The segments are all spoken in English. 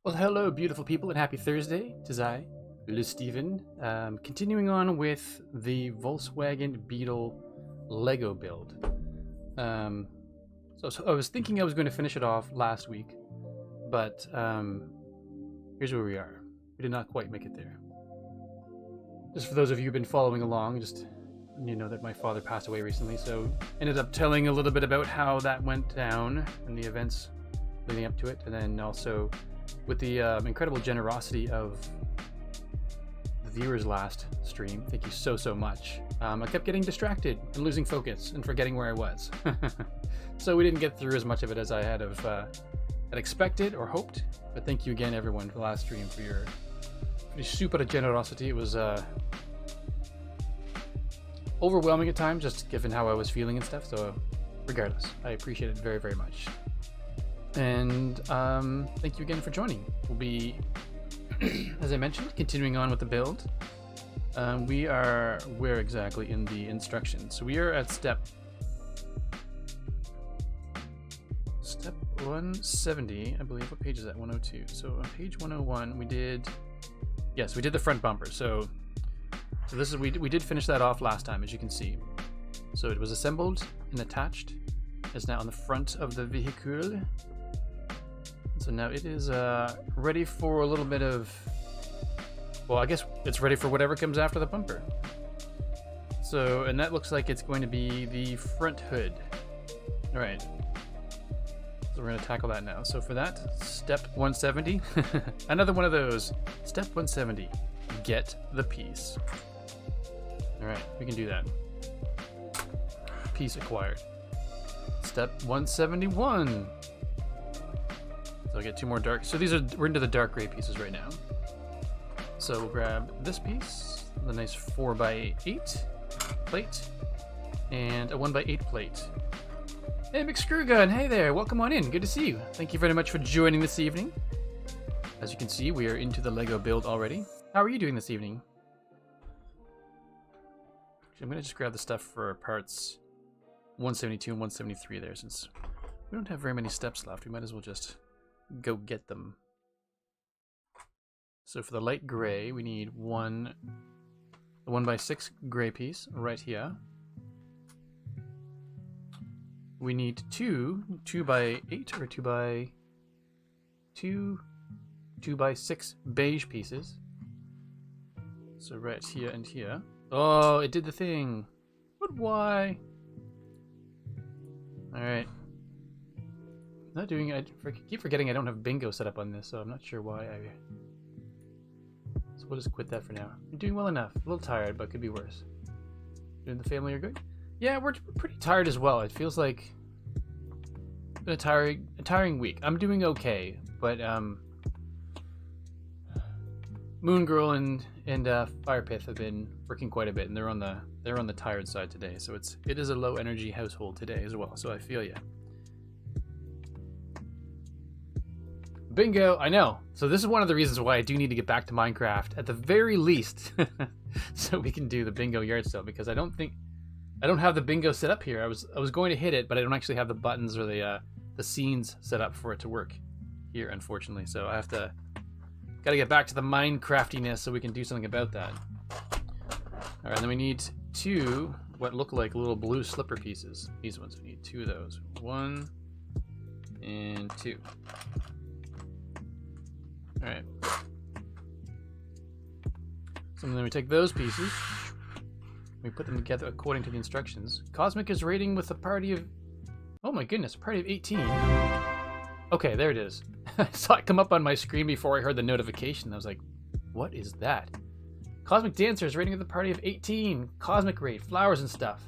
Well, hello, beautiful people, and happy Thursday. Tis I, Le Steven. Continuing on with the Volkswagen Beetle Lego build. So I was thinking I was going to finish it off last week, but here's where we are. We did not quite make it there. Just for those of you who've been following along, just you know that my father passed away recently, so ended up telling a little bit about how that went down and the events leading up to it, and then also with the incredible generosity of the viewers last stream. Thank you so much. I kept getting distracted and losing focus and forgetting where I was. So we didn't get through as much of it as I had expected or hoped. But thank you again, everyone, for the last stream, for your super generosity. It was overwhelming at times, just given how I was feeling and stuff. So regardless, I appreciate it very much. And thank you again for joining. We'll be, as I mentioned, continuing on with the build. We are where exactly in the instructions? So we are at step 170, I believe. What page is that? 102. So on page 101, we did the front bumper. So this is we did finish that off last time, as you can see. So it was assembled and attached. It's now on the front of the vehicle. So now it is ready for a little bit of, well, I guess it's ready for whatever comes after the bumper. So, and that looks like it's going to be the front hood. All right. So we're going to tackle that now. So for that, step 170, another one of those. Step 170, get the piece. All right, we can do that. Piece acquired. Step 171. So I'll get two more dark. So we're into the dark gray pieces right now. So we'll grab this piece, the nice 4x8 plate, and a 1x8 plate. Hey, McScrewgun, hey there, welcome on in. Good to see you. Thank you very much for joining this evening. As you can see, we are into the Lego build already. How are you doing this evening? Actually, I'm gonna just grab the stuff for parts 172 and 173 there, since we don't have very many steps left. We might as well just go get them. So for the light gray, we need the 1x6 gray piece right here. We need two 2x8 or 2x6 beige pieces. So right here and here. Oh, it did the thing. But why? All right. Not doing it. I keep forgetting I don't have bingo set up on this, so I'm not sure why so we'll just quit that for now. I'm doing well enough. A little tired, but could be worse. You and the family are good? Yeah, we're pretty tired as well. It feels like it's been a tiring week. I'm doing okay, but Moon Girl and Fire Pith have been working quite a bit, and they're on the tired side today. So it is a low energy household today as well. So I feel ya. Bingo, I know. So this is one of the reasons why I do need to get back to Minecraft at the very least, so we can do the bingo yard sale, because I don't have the bingo set up here. I was going to hit it, but I don't actually have the buttons or the scenes set up for it to work here, unfortunately. So I gotta get back to the Minecraftiness so we can do something about that. All right, then we need two what look like little blue slipper pieces. These ones, we need two of those. 1 and 2. All right. So then we take those pieces, we put them together according to the instructions. Cosmic is raiding with a party of, oh my goodness, a party of 18. Okay, there it is. I saw it come up on my screen before I heard the notification. I was like, what is that? Cosmic Dancer is raiding with a party of 18. Cosmic raid, flowers and stuff.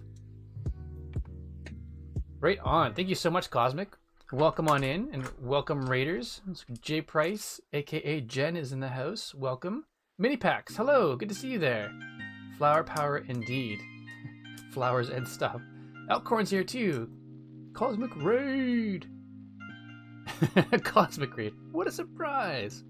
Right on. Thank you so much, Cosmic. Welcome on in, and welcome Raiders. J Price, aka Jen, is in the house. Welcome. Mini Packs, hello, good to see you there. Flower power indeed. Flowers and stuff. Elkhorn's here too. Cosmic Raid. Cosmic Raid. What a surprise.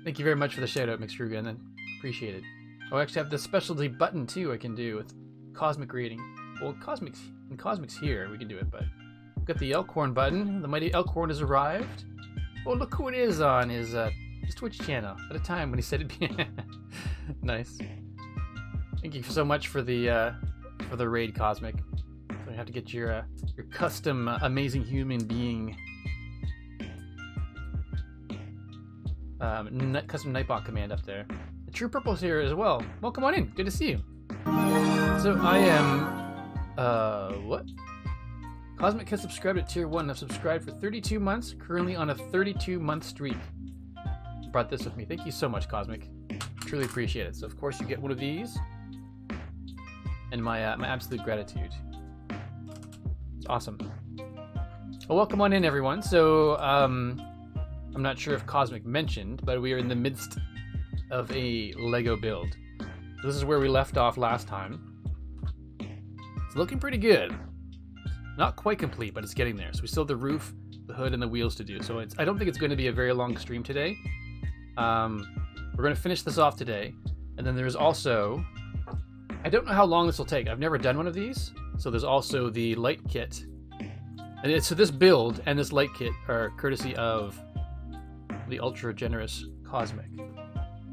Thank you very much for the shout out, McScrewgun, and appreciate it. Oh, I actually have the specialty button too I can do with Cosmic Raiding. Well, Cosmic's here, we can do it, but got the Elkhorn button. The mighty Elkhorn has arrived. Oh, look who it is on his his Twitch channel at a time when he said it'd be nice. Thank you so much for the raid, Cosmic. So I have to get your custom amazing human being custom Nightbot command up there. The True Purple's here as well. Welcome on in. Good to see you. So I am what? Cosmic has subscribed at tier 1. I've subscribed for 32 months, currently on a 32-month streak. Brought this with me. Thank you so much, Cosmic. Truly appreciate it. So of course you get one of these. And my absolute gratitude. It's awesome. Well, welcome on in, everyone. So I'm not sure if Cosmic mentioned, but we are in the midst of a Lego build. So this is where we left off last time. It's looking pretty good. Not quite complete, but it's getting there. So we still have the roof, the hood, and the wheels to do. So I don't think it's going to be a very long stream today. We're going to finish this off today. And then there's also... I don't know how long this will take. I've never done one of these. So there's also the light kit. And so this build and this light kit are courtesy of the ultra generous Cosmic.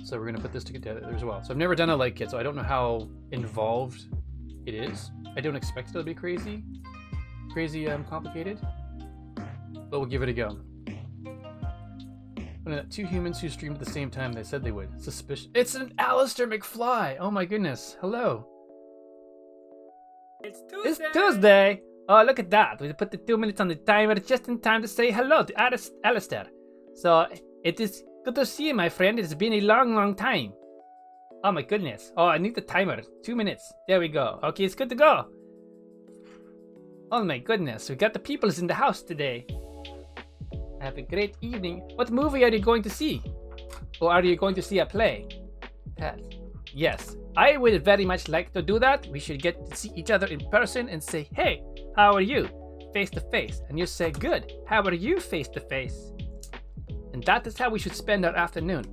So we're going to put this together as well. So I've never done a light kit, so I don't know how involved it is. I don't expect it to be crazy complicated, but we'll give it a go. Two humans who streamed at the same time, they said they would. Suspicious. It's an Alistair McFly! Oh my goodness. Hello. It's Tuesday! It's Tuesday! Oh, look at that. We put the 2 minutes on the timer just in time to say hello to Alistair. So, it is good to see you, my friend. It's been a long, long time. Oh my goodness. Oh, I need the timer. 2 minutes. There we go. Okay, it's good to go. Oh my goodness. We got the peoples in the house today. Have a great evening. What movie are you going to see? Or are you going to see a play? Yes. I would very much like to do that. We should get to see each other in person and say, hey, how are you? Face to face. And you say, good. How are you face to face? And that is how we should spend our afternoon.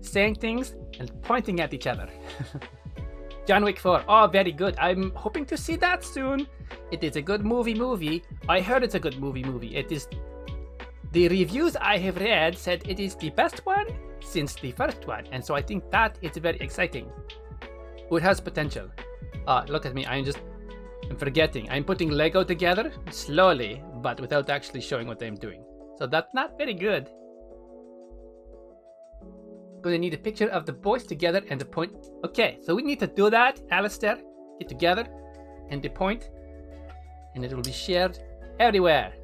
Saying things and pointing at each other. John Wick 4. Oh, very good. I'm hoping to see that soon. It is a good movie. I heard it's a good movie. It is... The reviews I have read said it is the best one since the first one. And so I think that is very exciting. It has potential. Look at me. I'm forgetting. I'm putting Lego together slowly, but without actually showing what I'm doing. So that's not very good. Gonna need a picture of the boys together and the point. Okay, so we need to do that, Alistair. Get together and the point, and it will be shared everywhere.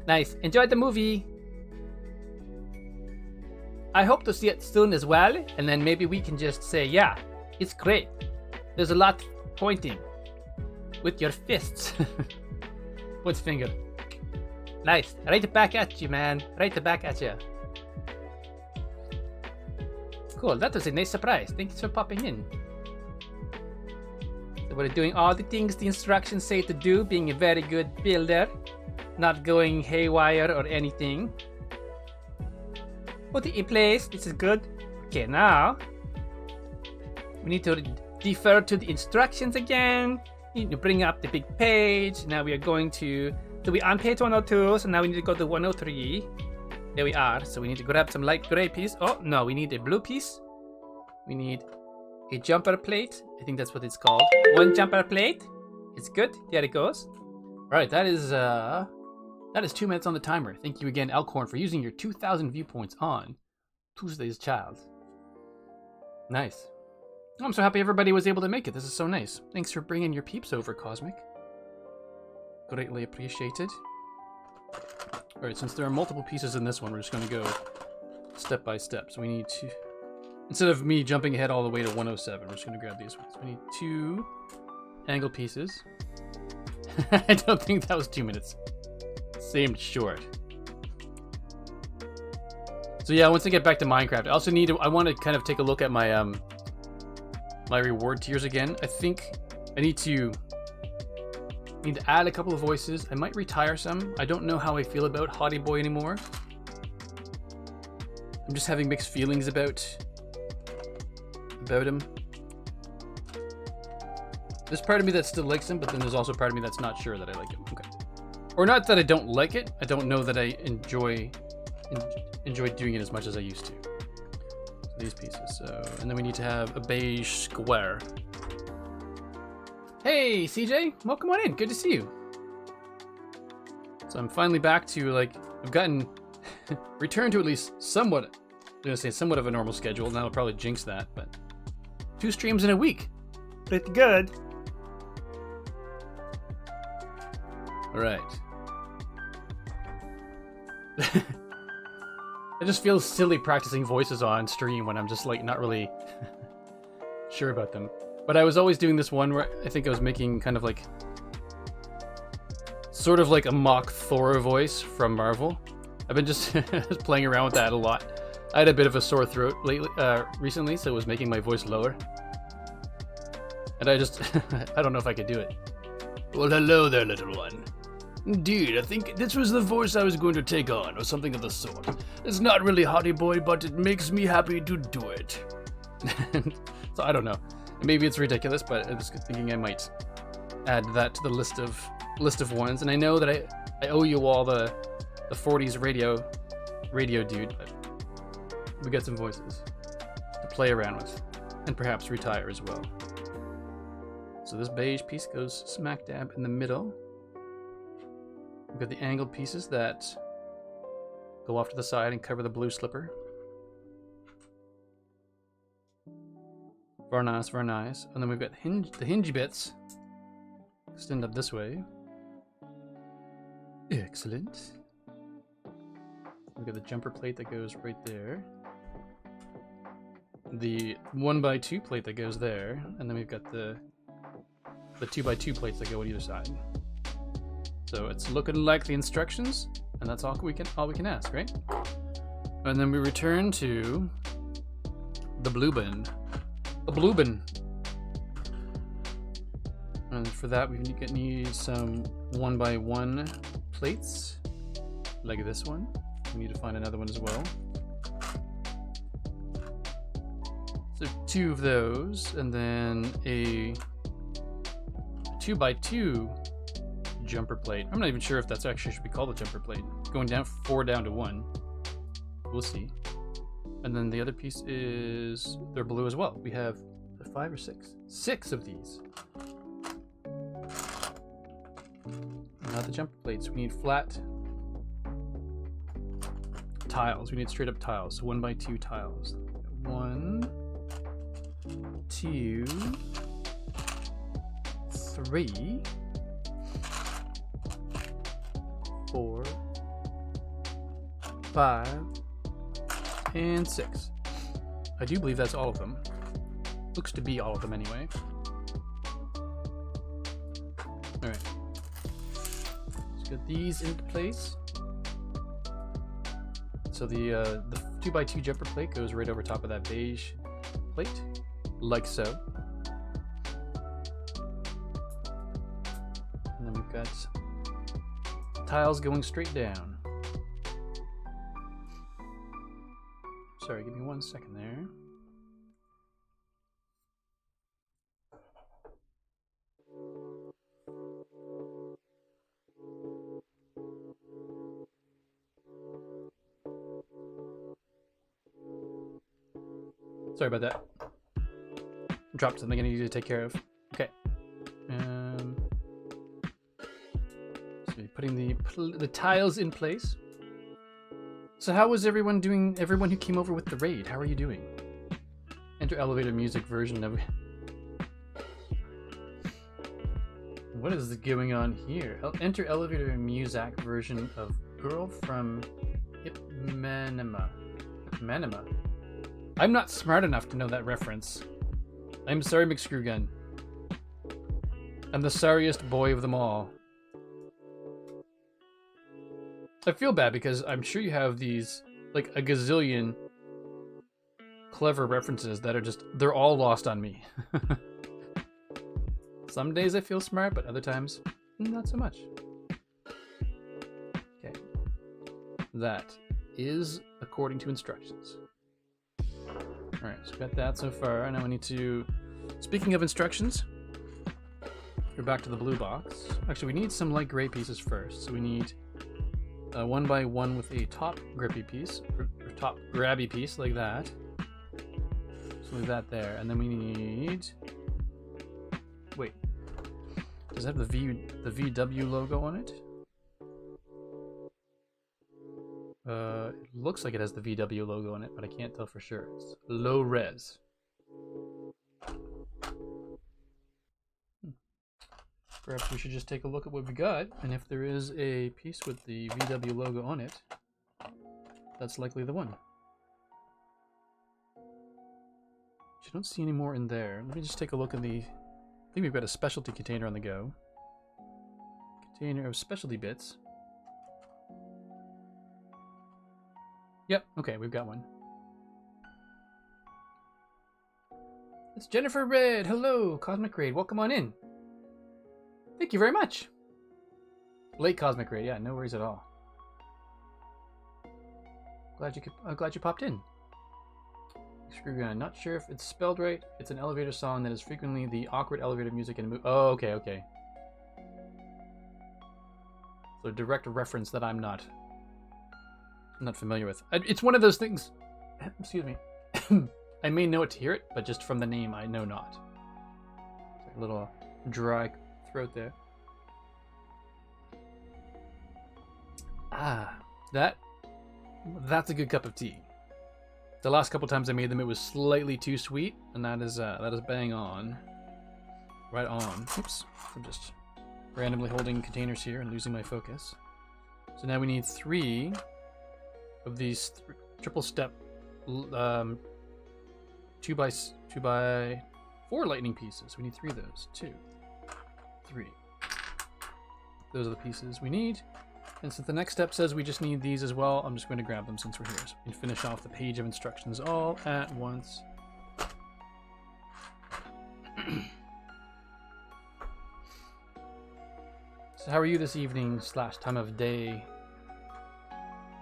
Nice. Enjoy the movie. I hope to see it soon as well, and then maybe we can just say, yeah, it's great. There's a lot pointing with your fists. What's finger? Nice. Right back at you, man. Right back at you. Cool, that was a nice surprise. Thanks for popping in. So we're doing all the things the instructions say to do, being a very good builder, not going haywire or anything. Put it in place, this is good. Okay, now we need to defer to the instructions again. We need to bring up the big page. Now we are going to be on page 102, so now we need to go to 103. There we are. So we need to grab some light gray piece. Oh, no, we need a blue piece. We need a jumper plate. I think that's what it's called. One jumper plate. It's good. There it goes. All right, that is 2 minutes on the timer. Thank you again, Elkhorn, for using your 2,000 viewpoints on Tuesday's Child. Nice. I'm so happy everybody was able to make it. This is so nice. Thanks for bringing your peeps over, Cosmic. Greatly appreciated. Alright, since there are multiple pieces in this one, we're just going to go step by step. So we need to... Instead of me jumping ahead all the way to 107, we're just going to grab these ones. We need 2 angle pieces. I don't think that was 2 minutes. Seemed short. So yeah, once I get back to Minecraft, I also need to... I want to kind of take a look at my my reward tiers again. I think I need to add a couple of voices. I might retire some. I don't know how I feel about Hottie Boy anymore. I'm just having mixed feelings about him. There's part of me that still likes him, but then there's also part of me that's not sure that I like him. Okay. Or not that I don't like it. I don't know that I enjoy enjoy doing it as much as I used to. So these pieces. So, and then we need to have a beige square. Hey, CJ, welcome on in. Good to see you. So I'm finally back to, like, I've gotten returned to at least somewhat, I'm gonna say somewhat of a normal schedule. Now I'll probably jinx that, but 2 streams in a week. Pretty good. All right. It just feels silly practicing voices on stream when I'm just like not really sure about them. But I was always doing this one where I think I was making kind of like sort of like a mock Thor voice from Marvel. I've been just playing around with that a lot. I had a bit of a sore throat recently, so it was making my voice lower. And I just, I don't know if I could do it. Well, hello there, little one. Indeed, I think this was the voice I was going to take on, or something of the sort. It's not really Hottie Boy, but it makes me happy to do it. So I don't know. Maybe it's ridiculous, but I'm just thinking I might add that to the list of ones. And I know that I owe you all the 40s radio dude, but we got some voices to play around with, and perhaps retire as well. So this beige piece goes smack dab in the middle. We've got the angled pieces that go off to the side and cover the blue slipper. Very nice, very nice. And then we've got the hingy bits extend up this way. Excellent. We've got the jumper plate that goes right there. The 1x2 plate that goes there, and then we've got the 2x2 plates that go on either side. So it's looking like the instructions, and that's all we can ask, right? And then we return to the blue bin. The blue bin. And for that, we need some 1x1 plates, like this one. We need to find another one as well. So 2 of those, and then a 2x2 jumper plate. I'm not even sure if that's actually should be called a jumper plate. Going down 4 down to 1. We'll see. And then the other piece is they're blue as well. We have 5 or 6. 6 of these. Now the jumper plates. We need flat tiles. We need straight up tiles. So 1x2 tiles. 1, 2, 3, 4, 5, and 6. I do believe that's all of them. Looks to be all of them anyway. Alright. Let's get these into place. So the 2x2 jumper plate goes right over top of that beige plate, like so. And then we've got tiles going straight down. Sorry, give me 1 second there. Sorry about that. Dropped something I need to take care of. Okay. So putting the tiles in place. So how was everyone doing? Everyone who came over with the raid, how are you doing? Enter elevator music version of. What is going on here? Enter elevator music version of Girl from Ipanema. Ipanema. I'm not smart enough to know that reference. I'm sorry, McScrewgun. I'm the sorriest boy of them all. I feel bad because I'm sure you have these, like, a gazillion clever references that are just, they're all lost on me. Some days I feel smart, but other times, not so much. Okay. That is according to instructions. Alright, so got that so far. Now we need to, speaking of instructions, we're back to the blue box. Actually, we need some light gray pieces first. So we need 1x1 with a top grippy piece, top grabby piece like that. So leave that there, and then we need. Wait, does it have the VW logo on it? It looks like it has the VW logo on it, but I can't tell for sure. It's low res. Perhaps we should just take a look at what we got, and if there is a piece with the VW logo on it, that's likely the one. I don't see any more in there. Let me just take a look in the... I think we've got a specialty container on the go. Container of specialty bits. Yep, okay, we've got one. It's Jennifer Red. Hello, Cosmic Raid. Welcome on in. Thank you very much. Late Cosmic Raid. Yeah, no worries at all. Glad you popped in. Screw gun. Not sure if it's spelled right. It's an elevator song that is frequently the awkward elevator music in a movie. Oh, okay, okay. So direct reference that I'm not familiar with. It's one of those things. Excuse me. I may know it to hear it, but just from the name, I know not. A little dry throat there. Ah, that's a good cup of tea. The last couple times I made them, it was slightly too sweet, and that is bang on. Right on. Oops, I'm just randomly holding containers here and losing my focus. So now we need 3 of these triple step 2 by 4 lightning pieces. We need 3 of those. 2, 3. Those are the pieces we need. And since the next step says we just need these as well, I'm just going to grab them since we're here. So we can finish off the page of instructions all at once. So how are you this evening / time of day?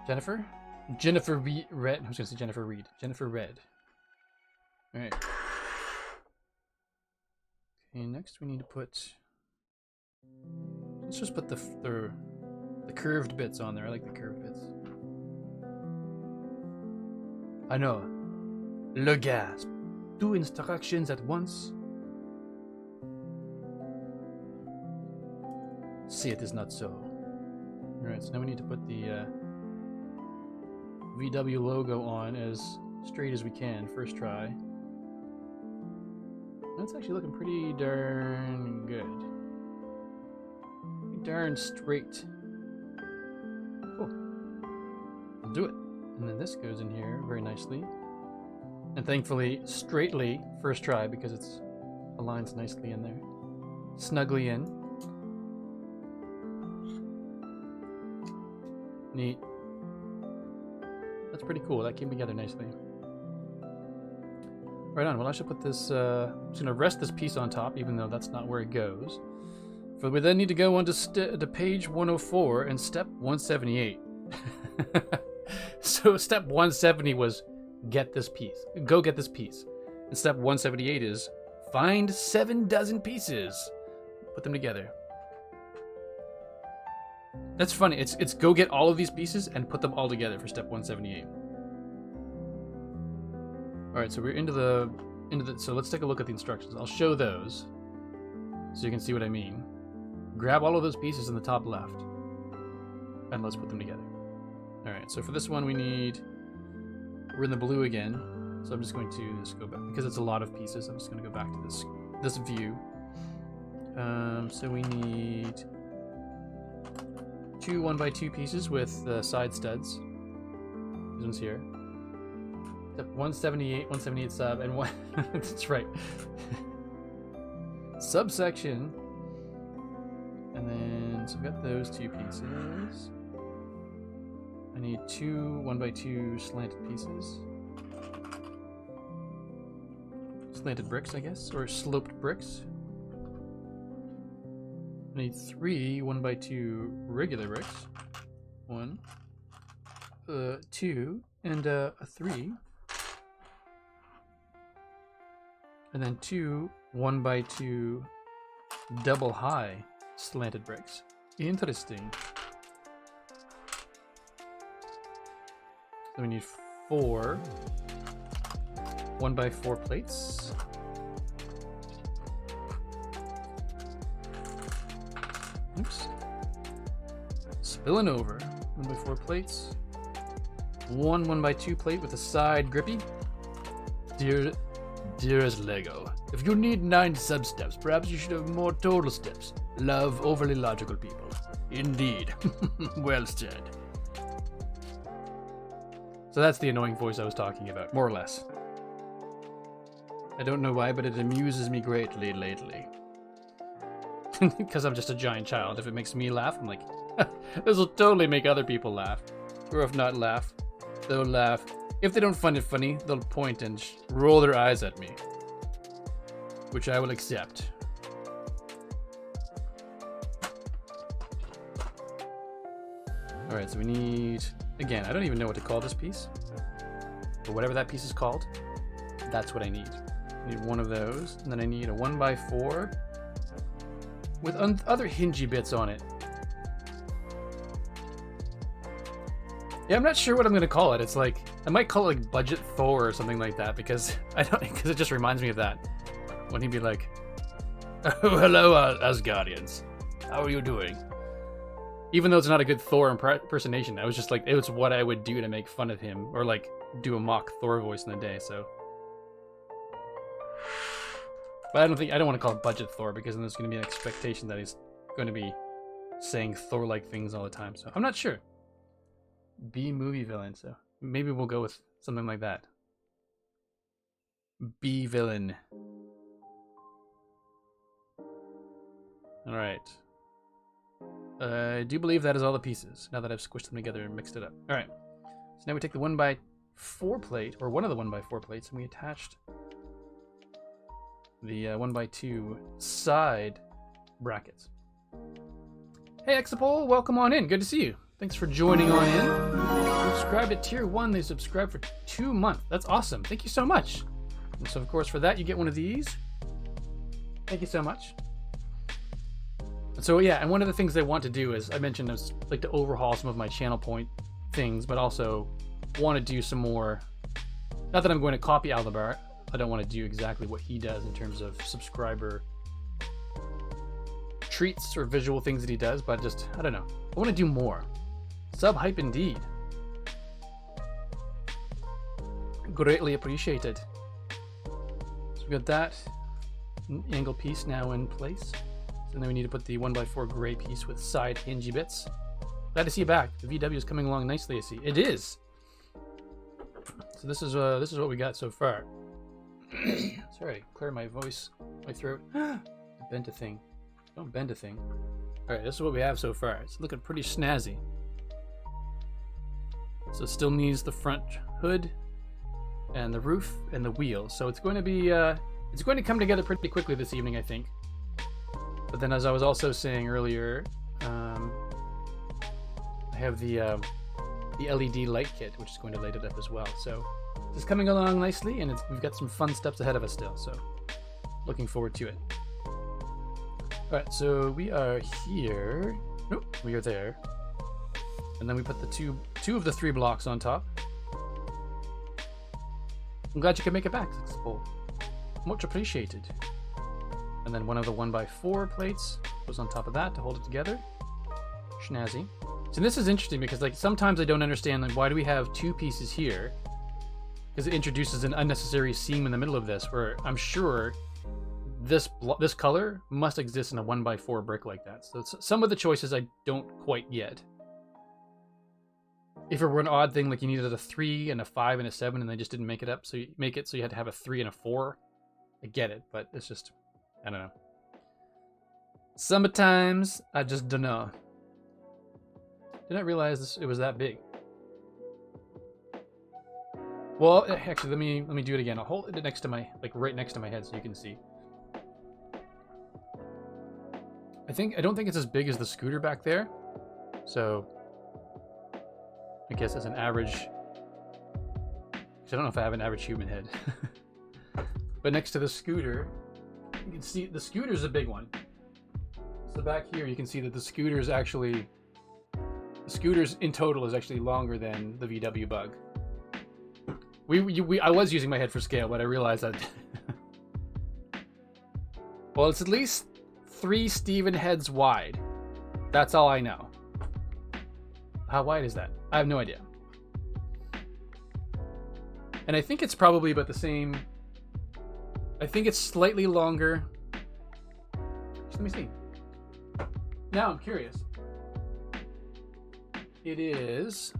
Jennifer? Jennifer Red. I was going to say Jennifer Reed. Jennifer Red. Alright. Okay, next we need to put... Let's just put the curved bits on there. I like the curved bits. I know. Le gasp. 2 instructions at once. See, it is not so. Alright, so now we need to put the VW logo on as straight as we can. First try. That's actually looking pretty darn good. Pretty darn straight. Cool. We'll do it. And then this goes in here very nicely. And thankfully, straightly, first try, because it aligns nicely in there. Snugly in. Neat. That's pretty cool. That came together nicely. Right on. Well, I should put this... I'm just going to rest this piece on top, even though that's not where it goes. But we then need to go on to page 104 and step 178. So step 170 was get this piece. Go get this piece. And step 178 is find 7 dozen pieces. Put them together. That's funny. It's go get all of these pieces and put them all together for step 178. All right, so we're into the so let's take a look at the instructions. I'll show those so you can see what I mean. Grab all of those pieces in the top left and let's put them together. All right, so for this one we're in the blue again. So I'm just going to just go back because it's a lot of pieces. I'm just going to go back to this view. So we need 2 1x2 pieces with side studs. These ones here. Step 178 sub, and one. That's right. Subsection. And then, so I've got those 2 pieces. I need 2 1x2 slanted pieces. Slanted bricks, I guess, or sloped bricks. I need 3 1x2 regular bricks. 1, 2, and a 3. And then 2 1x2 double high slanted bricks. Interesting. So we need 4 1x4 plates. Oops. Spilling over. 1x4 plates. One 1x2 plate with a side grippy. Dearest Lego, if you need 9 sub-steps, perhaps you should have more total steps. Love overly logical people. Indeed. Well said. So that's the annoying voice I was talking about, more or less. I don't know why, but it amuses me greatly lately. Because I'm just a giant child. If it makes me laugh, I'm like, this will totally make other people laugh. Or if not laugh, they'll laugh. If they don't find it funny, they'll point and roll their eyes at me. Which I will accept. Alright, so we need... Again, I don't even know what to call this piece. But whatever that piece is called, that's what I need. I need one of those. And then I need a 1x4 with other hingy bits on it. Yeah, I'm not sure what I'm gonna call it. It's like, I might call it like Budget Thor or something like that because because it just reminds me of that. When he'd be like, "Oh, hello, Asgardians. How are you doing?" Even though it's not a good Thor impersonation, I was just like, it was what I would do to make fun of him or like do a mock Thor voice in the day. So, but I don't want to call it Budget Thor because then there's going to be an expectation that he's going to be saying Thor-like things all the time. So I'm not sure. B-movie villain. So maybe we'll go with something like that. B-villain. All right. I do believe that is all the pieces, now that I've squished them together and mixed it up. Alright, so now we take the 1x4 plate, or one of the 1x4 plates, and we attached the 1x2 side brackets. Hey Exapol, welcome on in, good to see you. Thanks for joining on in. Subscribe to Tier 1, they subscribe for 2 months. That's awesome, thank you so much. And so of course for that you get one of these. Thank you so much. So yeah, and one of the things I want to do is, I mentioned I was like to overhaul some of my channel point things, but also want to do some more, not that I'm going to copy Aldabar, I don't want to do exactly what he does in terms of subscriber treats or visual things that he does, but just, I don't know, I want to do more. Sub hype indeed. Greatly appreciated. So we got that angle piece now in place. And then we need to put the 1x4 gray piece with side hingy bits. Glad to see you back. The VW is coming along nicely, I see. It is! So this is what we got so far. Sorry, clear my voice, my throat. Bend a thing. Don't bend a thing. Alright, this is what we have so far. It's looking pretty snazzy. So it still needs the front hood and the roof and the wheels. So it's going to be it's going to come together pretty quickly this evening, I think. But then, as I was also saying earlier, I have the LED light kit, which is going to light it up as well. So it's coming along nicely, and we've got some fun steps ahead of us still. So looking forward to it. All right, so we are here. Nope, we are there. And then we put the two of the 3 blocks on top. I'm glad you could make it back, much appreciated. And then one of the 1x4 plates goes on top of that to hold it together. Schnazzy. So this is interesting because like sometimes I don't understand like why do we have 2 pieces here? Because it introduces an unnecessary seam in the middle of this where I'm sure this color must exist in a 1x4 brick like that. So some of the choices I don't quite get. If it were an odd thing like you needed a 3 and a 5 and a 7 and they just didn't make it up, so you make it so you had to have a 3 and a 4. I get it, but it's just, I don't know. Sometimes I just don't know. Didn't realize it was that big. Well, actually, let me do it again. I'll hold it next to my, like right next to my head so you can see. I don't think it's as big as the scooter back there. So I guess as an average, I don't know if I have an average human head. But next to the scooter, you can see the scooter's a big one. So back here you can see that the scooter's in total is actually longer than the VW Bug. I was using my head for scale, but I realized that. Well, it's at least 3 Steven heads wide. That's all I know. How wide is that? I have no idea. And I think it's probably about the same. I think it's slightly longer. Let me see. Now I'm curious. It is.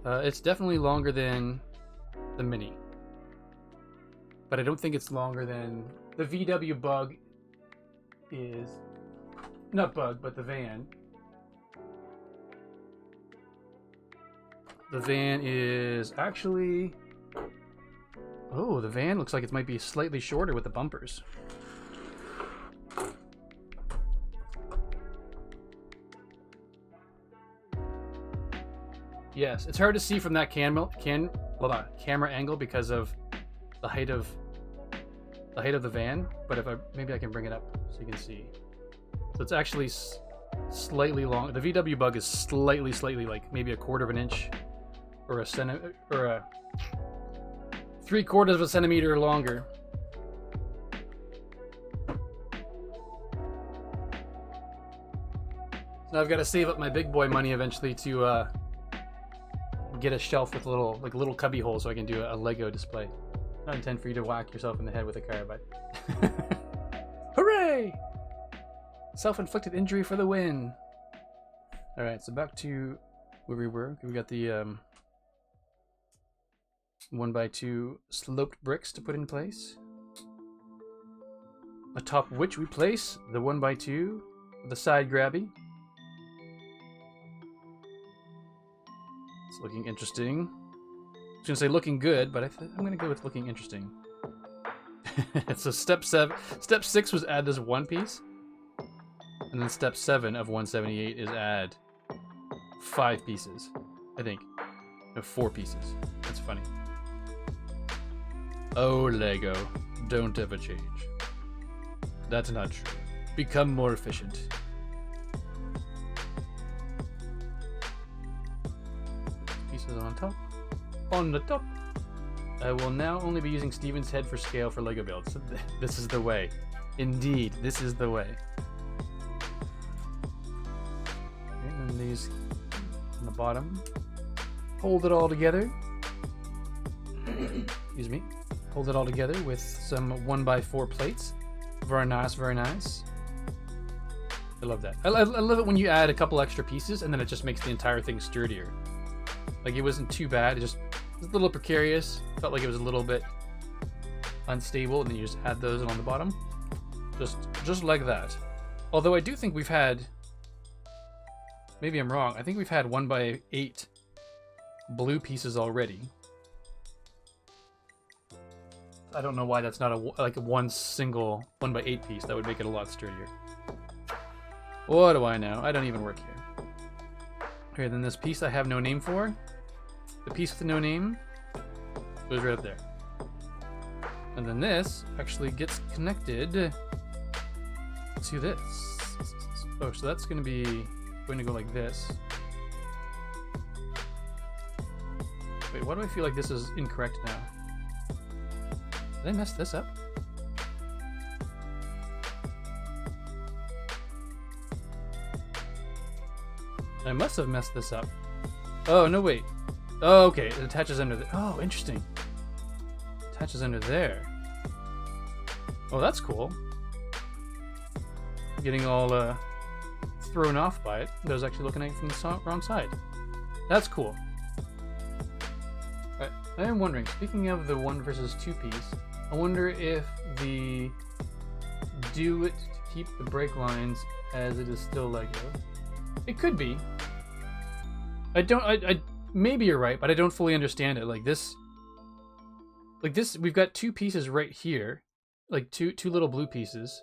It's definitely longer than the Mini. But I don't think it's longer than the VW Bug is. Not Bug, but the van. The van is actually... Oh, the van looks like it might be slightly shorter with the bumpers. Yes, it's hard to see from that camera angle because of the height of the van. But if maybe I can bring it up so you can see. So it's actually slightly long. The VW Bug is slightly, like maybe a quarter of an inch, or a 3/4 of a centimeter longer. So I've got to save up my big boy money eventually to get a shelf with little cubby holes so I can do a Lego display. Not intend for you to whack yourself in the head with a car, but hooray! Self-inflicted injury for the win. All right, so back to where we were. We got the 1x2 sloped bricks to put in place, atop which we place the 1x2 with the side grabby. It's looking interesting. I was gonna say looking good, but I'm gonna go with looking interesting. So step 6 was add this one piece, and then step 7 of 178 is add 5 pieces. I think. No, 4 pieces. That's funny. Oh, Lego, don't ever change. That's not true. Become more efficient. Pieces on top. On the top. I will now only be using Steven's head for scale for Lego builds. This is the way. Indeed, this is the way. Okay, and then these on the bottom. Hold it all together. Excuse me. Hold it all together with some 1x4 plates. Very nice, very nice. I love that. I love it when you add a couple extra pieces and then it just makes the entire thing sturdier. Like, it wasn't too bad. It was a little precarious. Felt like it was a little bit unstable, and then you just add those on the bottom. Just like that. Although I do think we've had... Maybe I'm wrong. I think we've had 1x8 blue pieces already. I don't know why that's not like one single 1x8 piece. That would make it a lot sturdier. What do I know? I don't even work here. Okay, then this piece I have no name for. The piece with no name goes right up there. And then this actually gets connected to this. Oh, so that's going to go like this. Wait, why do I feel like this is incorrect now? Did I mess this up? I must have messed this up. Oh, no, wait. Oh, okay. It attaches under there. Oh, interesting. Attaches under there. Oh, that's cool. Getting all thrown off by it. I was actually looking at it from the wrong side. That's cool. Right. I am wondering, speaking of the 1 versus 2 piece, I wonder if the do it to keep the brake lines as it is still Lego. It could be. I maybe you're right, but I don't fully understand it. Like this, we've got 2 pieces right here, like two little blue pieces,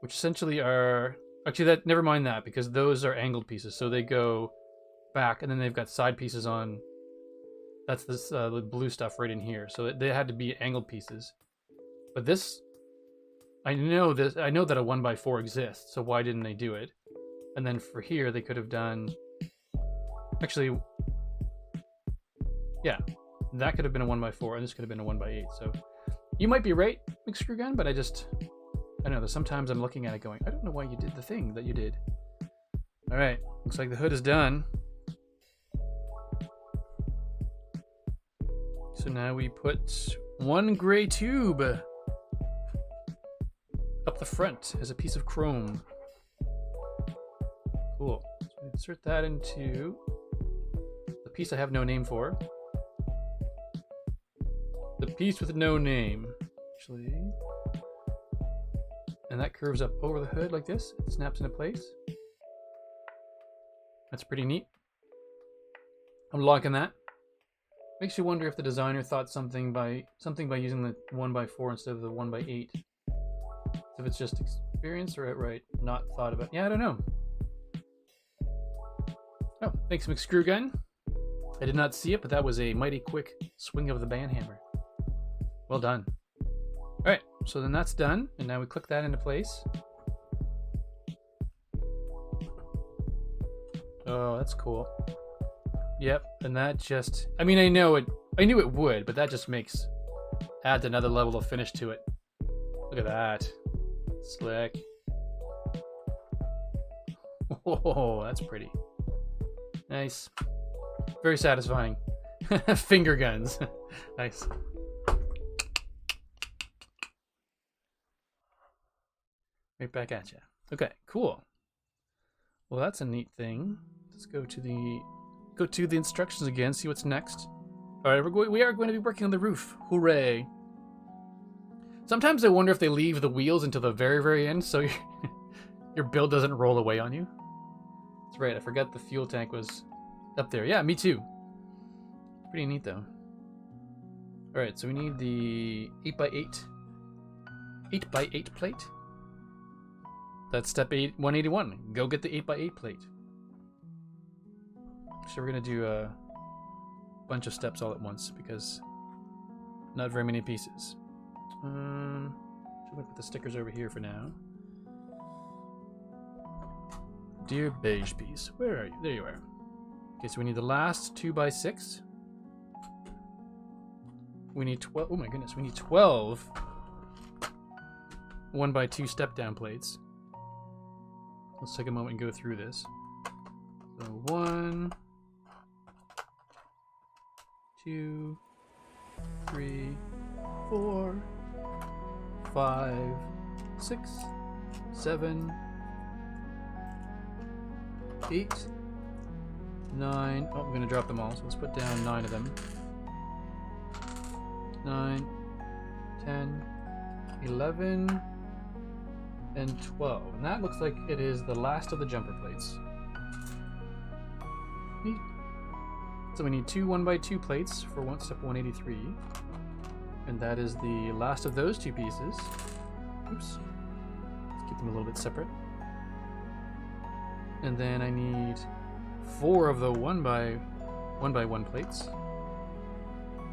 which essentially are actually never mind that, because those are angled pieces, so they go back, and then they've got side pieces on. That's this the blue stuff right in here, so they had to be angled pieces. But this, I know that a 1x4 exists, so why didn't they do it? And then for here, they could have done Actually, yeah, that could have been a 1x4, and this could have been a 1x8. So you might be right, McScrewgun, but I don't know. Sometimes I'm looking at it going, I don't know why you did the thing that you did. All right, looks like the hood is done. So now we put one gray tube up the front as a piece of chrome. Cool. So we insert that into the piece I have no name for. The piece with no name, actually. And that curves up over the hood like this. It snaps into place. That's pretty neat. I'm locking that. Makes you wonder if the designer thought something by using the 1x4 instead of the 1x8. If it's just experience or outright not thought about. Yeah, I don't know. Oh, thanks, McScrewgun. I did not see it, but that was a mighty quick swing of the band hammer. Well done. All right, so then that's done, and now we click that into place. Oh, that's cool. Yep, and that just, I mean, I knew it would, but that just adds another level of finish to it. Look at that. Slick. Oh, that's pretty. Nice. Very satisfying. Finger guns. Nice. Right back at you. Okay, cool. Well, that's a neat thing. Let's go to the instructions again, see what's next. All right, we are going to be working on the roof. Hooray. Sometimes I wonder if they leave the wheels until the very, very end so your build doesn't roll away on you. That's right, I forgot the fuel tank was up there. Yeah, me too. Pretty neat though. All right, so we need the 8x8 plate. That's step 181. Go get the 8x8 plate. So we're gonna do a bunch of steps all at once because not very many pieces. Should we put the stickers over here for now? Dear beige piece, where are you? There you are. Okay, so we need the last 2x6. We need 12. Oh my goodness, we need 12 1x2 step down plates. Let's take a moment and go through this. So 1, 2, 3, 4, 5, 6, 7, 8, 9. Oh, I'm going to drop them all, so let's put down 9 of them. 9, 10, 11, and 12. And that looks like it is the last of the jumper plates. Neat. So we need 2 1x2 plates for step 183. And that is the last of those 2 pieces. Oops. Let's keep them a little bit separate. And then I need 4 of the 1x1 plates.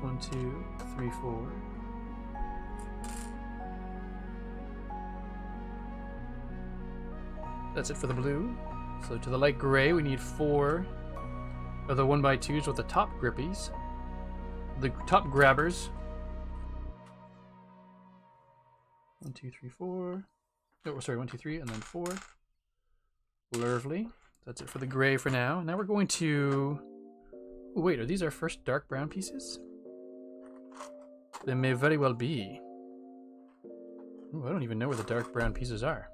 1, 2, 3, 4. That's it for the blue. So to the light gray, we need 4 of the 1x2s with the top grippies. The top grabbers. 1, 2, 3, 4. Oh, sorry, 1, 2, 3, and then 4. Lovely. That's it for the gray for now. Now we're going to... Oh, wait, are these our first dark brown pieces? They may very well be. Ooh, I don't even know where the dark brown pieces are.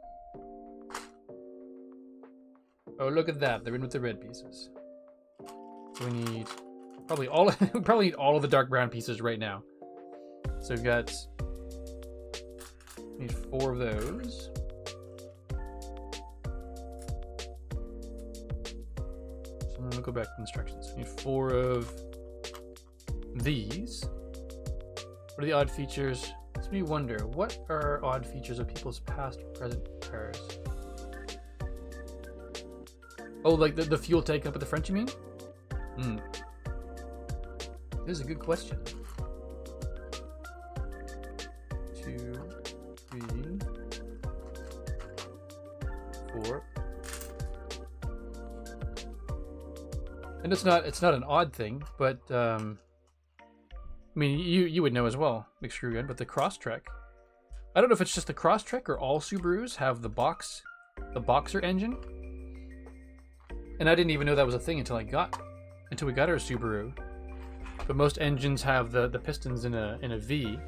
Oh, look at that. They're in with the red pieces. So we need probably need all of the dark brown pieces right now. So we've got... We need 4 of those. So I'm gonna go back to the instructions. We need 4 of these. What are the odd features? Makes me wonder, what are odd features of people's past or present cars? Oh, like the fuel tank up at the front, you mean? This is a good question. 2, 3, 4. And it's not an odd thing, but I mean, you would know as well, McScrewgun, but the Crosstrek. I don't know if it's just the Crosstrek or all Subarus have the boxer engine. And I didn't even know that was a thing until we got our Subaru. But most engines have the pistons in a V,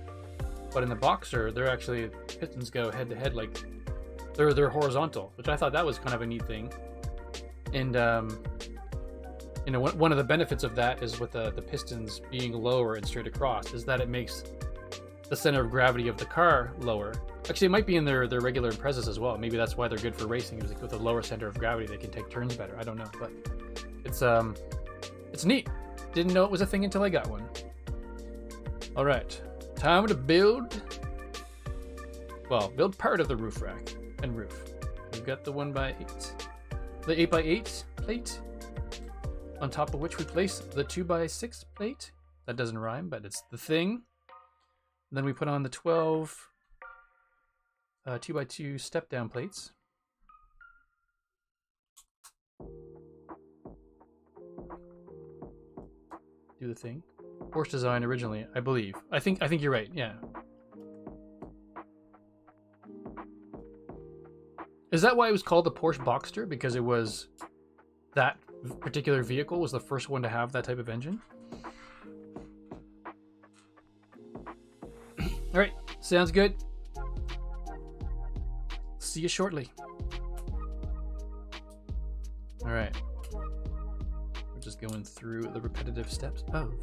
but in the Boxer, they're actually pistons go head to head, like they're horizontal, which I thought that was kind of a neat thing. And you know, one of the benefits of that is with the pistons being lower and straight across is that it makes the center of gravity of the car lower. Actually, it might be in their regular Imprezas as well. Maybe that's why they're good for racing. Is like with a lower center of gravity, they can take turns better. I don't know, but it's neat. Didn't know it was a thing until I got one. All right, time to build. Well, build part of the roof rack and roof. We've got the 1x8, the 8x8 plate, on top of which we place the 2x6 plate. That doesn't rhyme, but it's the thing. Then we put on the 12 2x2 step down plates. Do the thing. Porsche design originally, I believe. I think you're right. Yeah. Is that why it was called the Porsche Boxster? Because it was that particular vehicle was the first one to have that type of engine? All right, sounds good. See you shortly. All right. We're just going through the repetitive steps of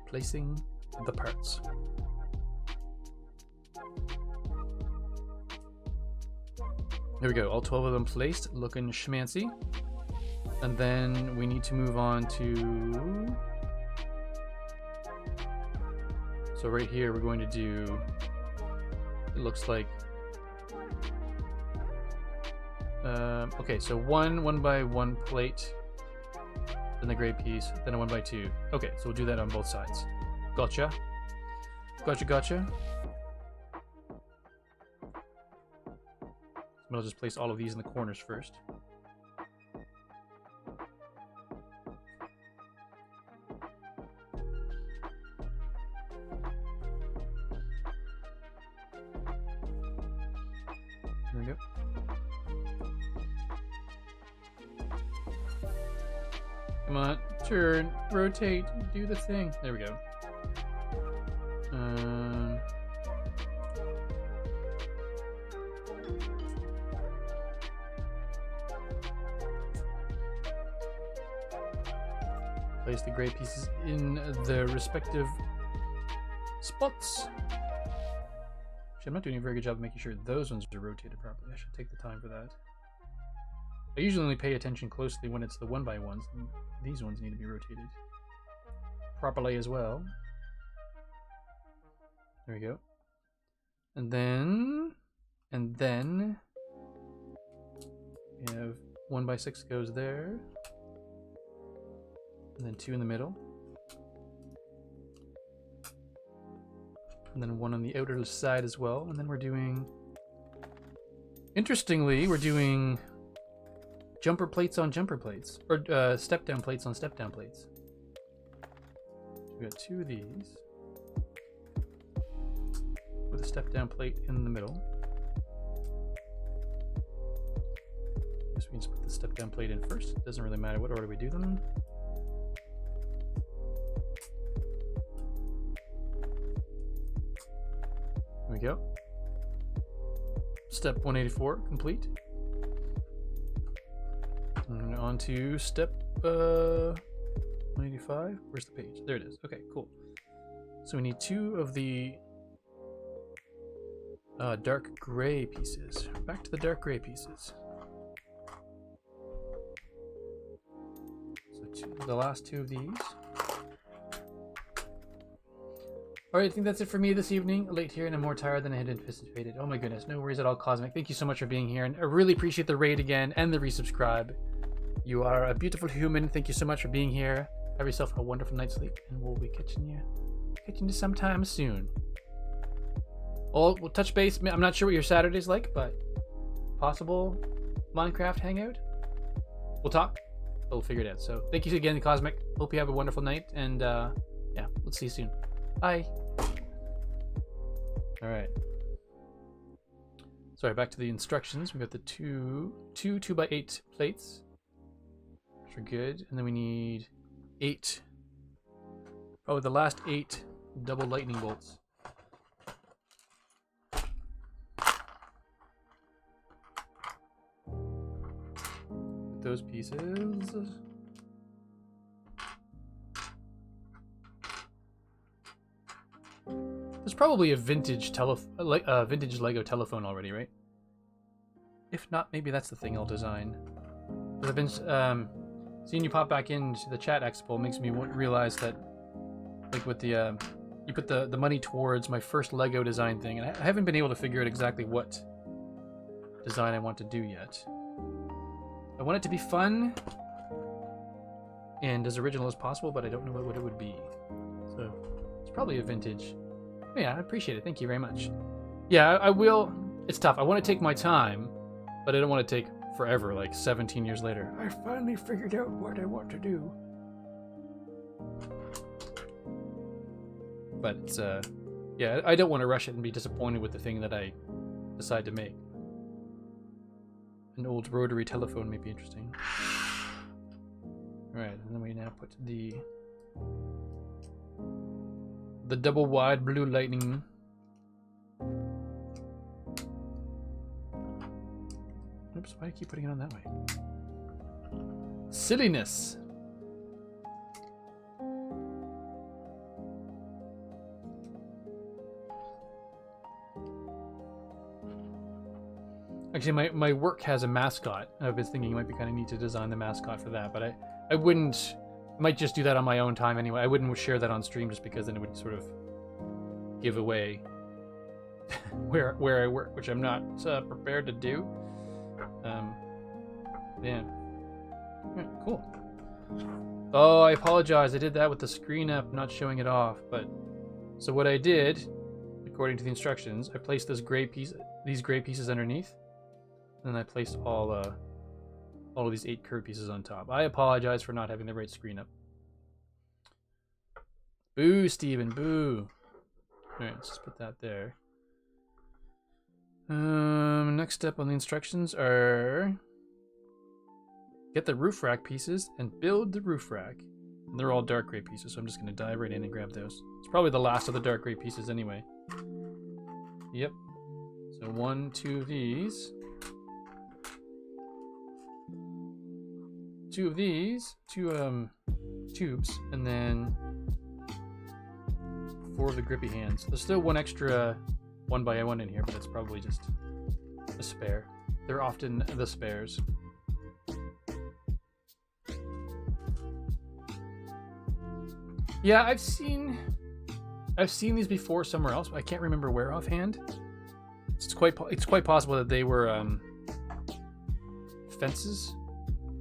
placing the parts. There we go, all 12 of them placed, looking schmancy. And then we need to move on to... So right here, we're going to do, it looks like, okay, so one by one plate, then the gray piece, then a 1x2. Okay, so we'll do that on both sides. Gotcha. Gotcha. I'll just place all of these in the corners first. There we go. Come on, turn, rotate, do the thing. There we go. Place the gray pieces in the respective spots. Actually, I'm not doing a very good job of making sure those ones are rotated properly. I should take the time for that. I usually only pay attention closely when it's the 1x1s. And these ones need to be rotated properly as well. There we go. And then we have 1x6 goes there. And then 2 in the middle. And then 1 on the outer side as well. And then we're doing... Interestingly, we're doing jumper plates on jumper plates. Or step-down plates on step-down plates. So we got 2 of these. With a step-down plate in the middle. Guess we can just put the step-down plate in first. Doesn't really matter what order we do them. There we go. Step 184 complete. And on to step 185. Where's the page? There it is. Okay, cool. So we need 2 of the dark gray pieces. Back to the dark gray pieces. So the last 2 of these. Alright, I think that's it for me this evening. Late here and I'm more tired than I had anticipated. Oh my goodness, no worries at all, Cosmic. Thank you so much for being here, and I really appreciate the raid again and the resubscribe. You are a beautiful human. Thank you so much for being here. Have yourself a wonderful night's sleep, and we'll be catching you sometime soon. We'll touch base. I'm not sure what your Saturday's like, but possible Minecraft hangout. We'll talk. we'll figure it out. So thank you again, Cosmic. Hope you have a wonderful night, and yeah, let's see you soon. Bye. All right. Sorry, back to the instructions. We got the two 2x8 plates, which are good, and then we need 8. Probably the last 8 double lightning bolts. Those pieces. There's probably a vintage vintage Lego telephone already, right? If not, maybe that's the thing I'll design. But I've been seeing you pop back into the chat expo makes me realize that, like with the you put the money towards my first Lego design thing, and I haven't been able to figure out exactly what design I want to do yet. I want it to be fun and as original as possible, but I don't know what it would be. So it's probably a vintage. Oh, yeah, I appreciate it. Thank you very much. Yeah, I will. It's tough. I want to take my time, but I don't want to take forever, like 17 years later. I finally figured out what I want to do. But it's, yeah, I don't want to rush it and be disappointed with the thing that I decide to make. An old rotary telephone may be interesting. Alright, and then we now put the double wide blue lightning. Oops, why do I keep putting it on that way? Silliness! Actually, my work has a mascot. I've been thinking it might be kind of neat to design the mascot for that, but I wouldn't... I might just do that on my own time anyway. I wouldn't share that on stream just because then it would sort of give away where I work, which I'm not prepared to do. Yeah. Right, cool. Oh, I apologize. I did that with the screen up, not showing it off. But so what I did, according to the instructions, I placed these gray pieces underneath. And then I placed all of these 8 curved pieces on top. I apologize for not having the right screen up. Boo, Steven, boo. Alright, let's just put that there. Next step on the instructions are get the roof rack pieces and build the roof rack. And they're all dark gray pieces, so I'm just going to dive right in and grab those. It's probably the last of the dark gray pieces anyway. Yep. So 1, 2 of these. 2 of these, 2 tubes, and then 4 of the grippy hands. There's still 1 extra 1x1 in here, but it's probably just a spare. They're often the spares. Yeah, I've seen these before somewhere else, but I can't remember where offhand. It's quite possible that they were fences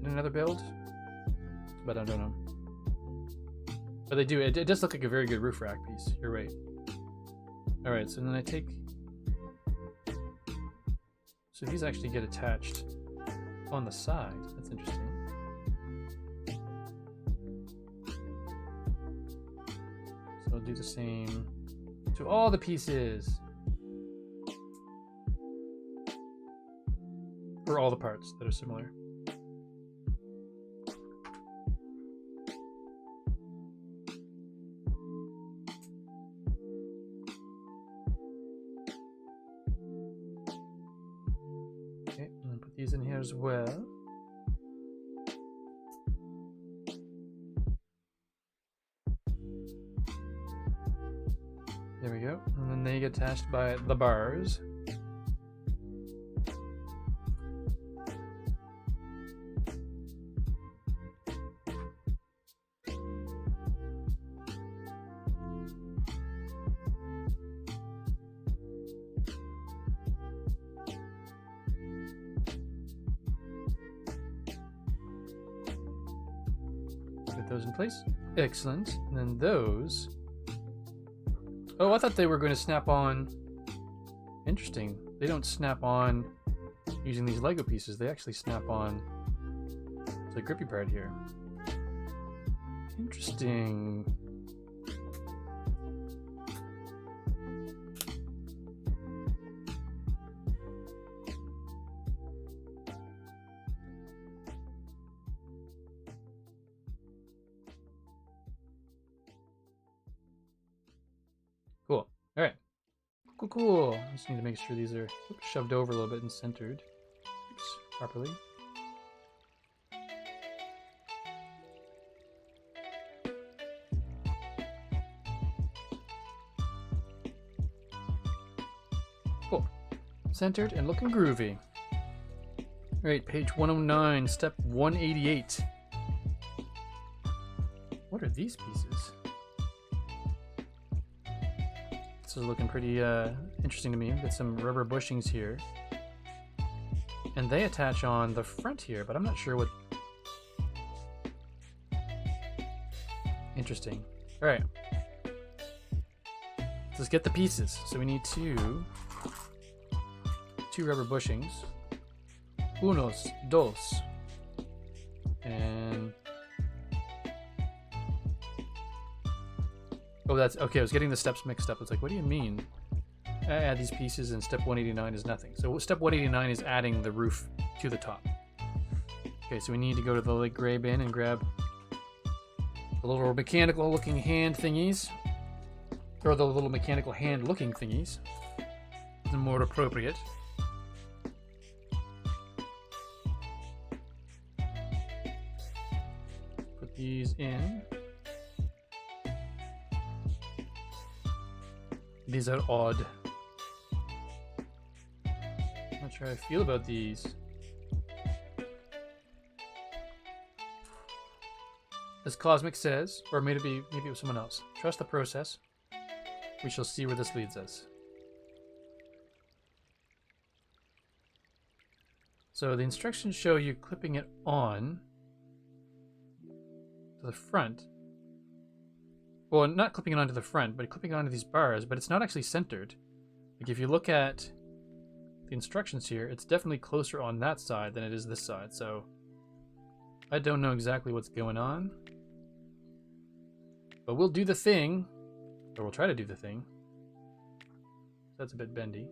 in another build, but I don't know. But they do. It does look like a very good roof rack piece. You're right. All right, so then I take. So these actually get attached on the side. That's interesting. So I'll do the same to all the pieces. Or all the parts that are similar. Okay, and then put these in here as well. There we go. And then they get attached by the bars. Those in place. Excellent. And then those. Oh, I thought they were going to snap on. Interesting. They don't snap on using these Lego pieces. They actually snap on the grippy part here. Interesting. Cool. All right. Cool, cool. Just need to make sure these are shoved over a little bit and centered properly. Cool. Centered and looking groovy. All right, page 109, step 188. What are these pieces? This is looking pretty interesting to me. We've got some rubber bushings here. And they attach on the front here, but I'm not sure what... Interesting. Alright. Let's get the pieces. So we need two rubber bushings. Unos, dos. And... Oh, that's... Okay, I was getting the steps mixed up. It's like, what do you mean? I add these pieces and step 189 is nothing. So step 189 is adding the roof to the top. Okay, so we need to go to the light gray bin and grab the little mechanical looking hand thingies. Or the little mechanical hand looking thingies. They're more appropriate. Put these in. These are odd. Not sure how I feel about these. As Cosmic says, or maybe it was someone else, trust the process. We shall see where this leads us. So the instructions show you clipping it on to the front. Well, not clipping it onto the front, but clipping it onto these bars, but it's not actually centered. Like if you look at the instructions here, it's definitely closer on that side than it is this side, so I don't know exactly what's going on. But we'll do the thing, or we'll try to do the thing. That's a bit bendy.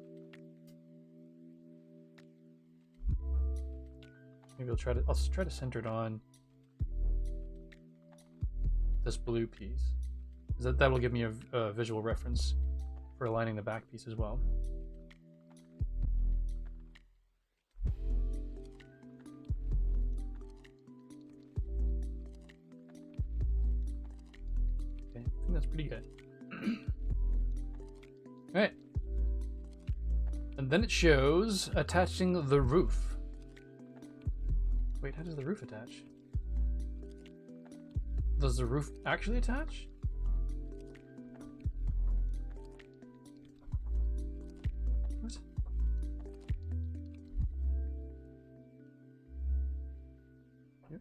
Maybe I'll try to center it on this blue piece. That will give me a visual reference for aligning the back piece as well. Okay, I think that's pretty good. Alright. And then it shows attaching the roof. Wait, how does the roof attach? Does the roof actually attach? What?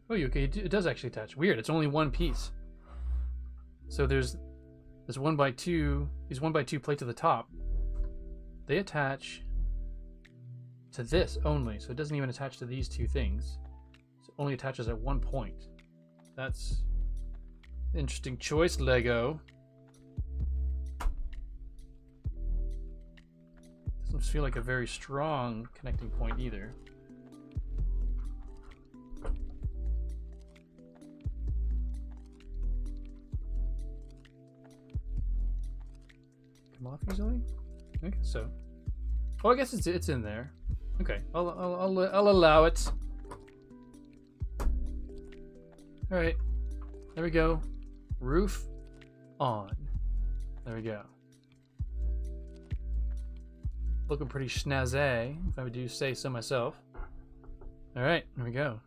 Oh, okay, it does actually attach. Weird, it's only one piece. So there's this 1x2, these 1x2 plates at the top. They attach to this only, so it doesn't even attach to these two things. So it only attaches at one point. That's an interesting choice, Lego. Doesn't feel like a very strong connecting point either. Come off easily? I guess so. Oh, I guess it's in there. Okay, I'll allow it. All right, there we go. Roof on. There we go. Looking pretty snazzy, if I do say so myself. All right, here we go.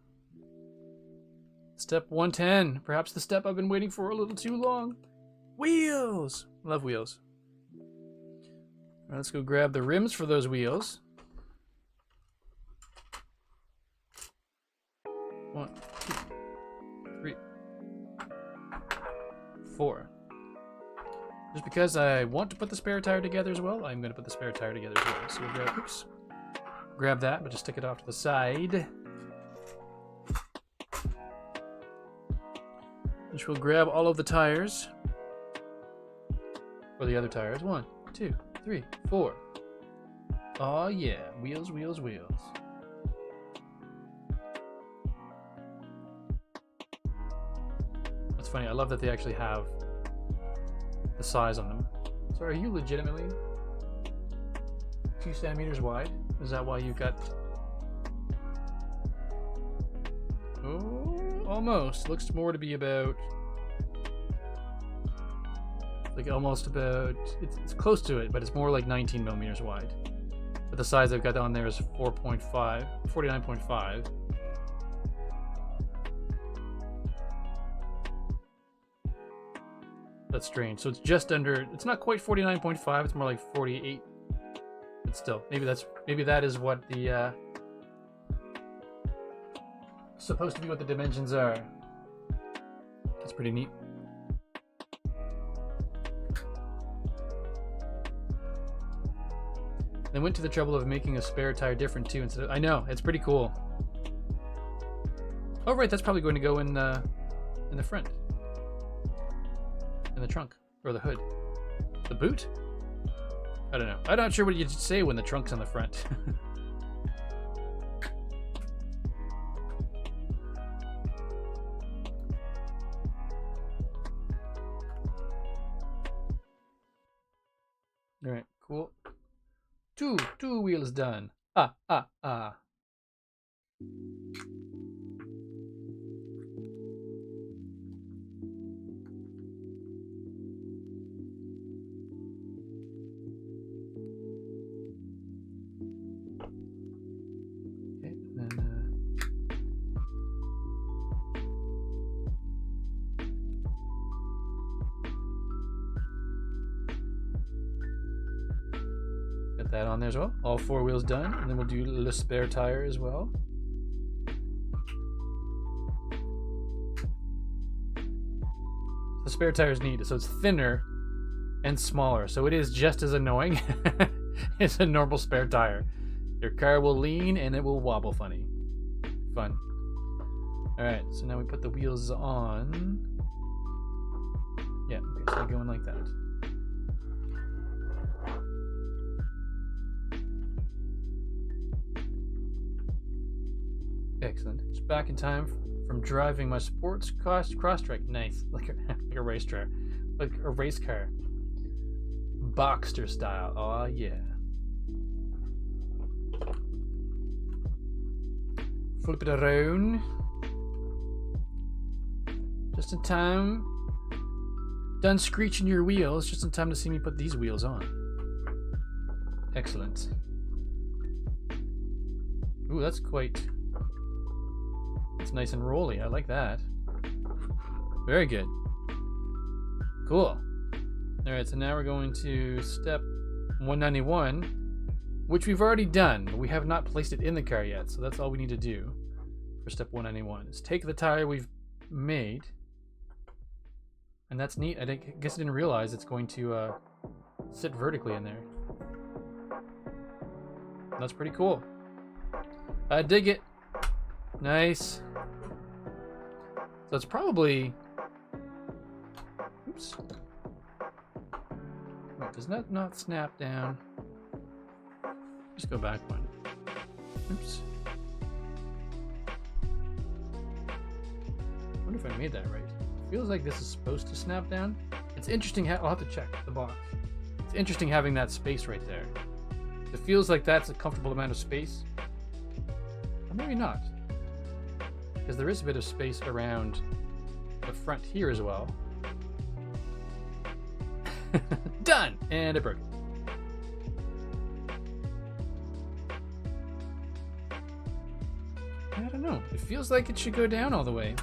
Step 110. Perhaps the step I've been waiting for a little too long. Wheels. Love wheels. All right, let's go grab the rims for those wheels. 1, 2, 3, 4. Just because I want to put the spare tire together as well, I'm going to put the spare tire together as well. So we'll grab that, but just stick it off to the side. which will grab all of the tires. Or the other tires. 1, 2, 3, 4. Oh yeah, wheels, wheels, wheels. That's funny, I love that they actually have the size on them. So are you legitimately 2 centimeters wide? Is that why you've got... Oh, almost. Looks more to be about... like almost about... It's close to it, but it's more like 19 millimeters wide. But the size I've got on there is 49.5. That's strange. So it's just under... It's not quite 49.5. It's more like 48. But still, maybe that is what the... supposed to be what the dimensions are. That's pretty neat. They went to the trouble of making a spare tire different too. Instead of, I know, it's pretty cool. Oh right, that's probably going to go in the front, in the trunk or the hood, the boot. I don't know. I'm not sure what you'd say when the trunk's on the front. All right, cool. Two wheels done. Ah. Okay, and then got that on there as well. All 4 wheels done, and then we'll do the spare tire as well. The spare tire is neat, so it's thinner and smaller, so it is just as annoying as a normal spare tire. Your car will lean and it will wobble funny. Fun. Alright, so now we put the wheels on. Yeah, okay, so they're going like that. Excellent. Just back in time from driving my sports cross-track. Nice. Like a race car. Like a race car. Boxster style. Oh yeah. Flip it around. Just in time. Done screeching your wheels. Just in time to see me put these wheels on. Excellent. Ooh, that's quite... It's nice and rolly. I like that. Very good. Cool. Alright, so now we're going to step 191, which we've already done, but we have not placed it in the car yet, so that's all we need to do for step 191, is take the tire we've made, and that's neat. I guess I didn't realize it's going to sit vertically in there. That's pretty cool. I dig it. Nice. So it's probably... Oops. Wait, does that not snap down? Just go back one. Oops. I wonder if I made that right. It feels like this is supposed to snap down. It's interesting. I'll have to check the box. It's interesting having that space right there. It feels like that's a comfortable amount of space. Or maybe not. Because there is a bit of space around the front here as well. Done! And it broke. I don't know. It feels like it should go down all the way.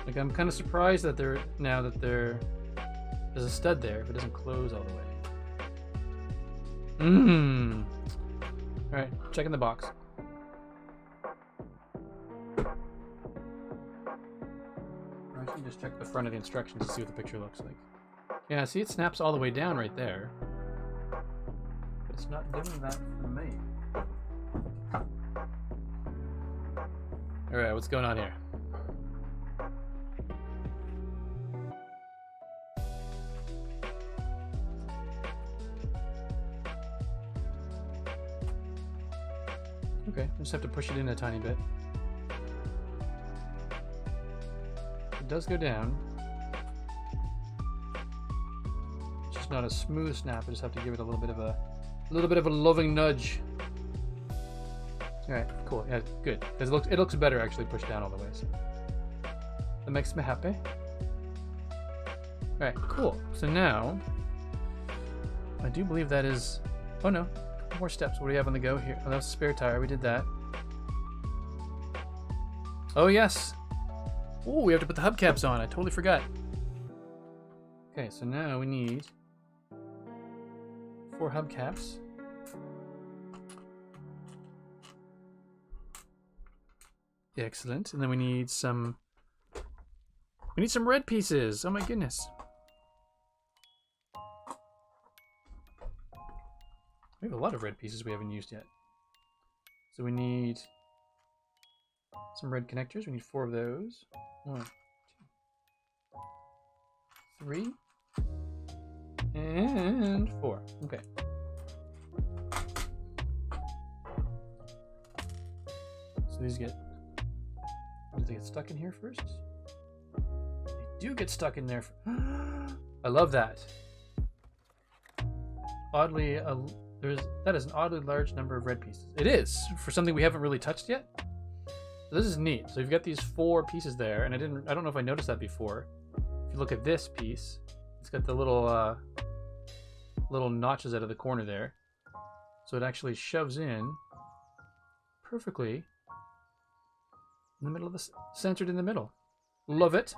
Like, I'm kind of surprised that there's a stud there if it doesn't close all the way. Alright, checking the box. I should just check the front of the instructions to see what the picture looks like. Yeah, see, it snaps all the way down right there. But it's not doing that for me. Alright, what's going on here? Okay, I just have to push it in a tiny bit. It does go down. It's just not a smooth snap. I just have to give it a little bit of a loving nudge. All right, cool. Yeah, good. Because it looks better actually pushed down all the way. So that makes me happy. All right, cool. So now, I do believe that is. Oh no, more steps. What do we have on the go here? Oh, that's a spare tire. We did that. Oh yes. Oh, we have to put the hubcaps on. I totally forgot. Okay, so now we need 4 hubcaps. Excellent. And then we need some red pieces. Oh my goodness. We have a lot of red pieces we haven't used yet. So we need some red connectors. We need 4 of those. 1, 2, 3, and 4. Okay. So these do they get stuck in here first? They do get stuck in there. I love that. Oddly, that is an oddly large number of red pieces. It is for something we haven't really touched yet. So this is neat. So you've got these 4 pieces there, and I don't know if I noticed that before. If you look at this piece, it's got the little notches out of the corner there. So it actually shoves in perfectly in the middle of the centered in the middle. Love it.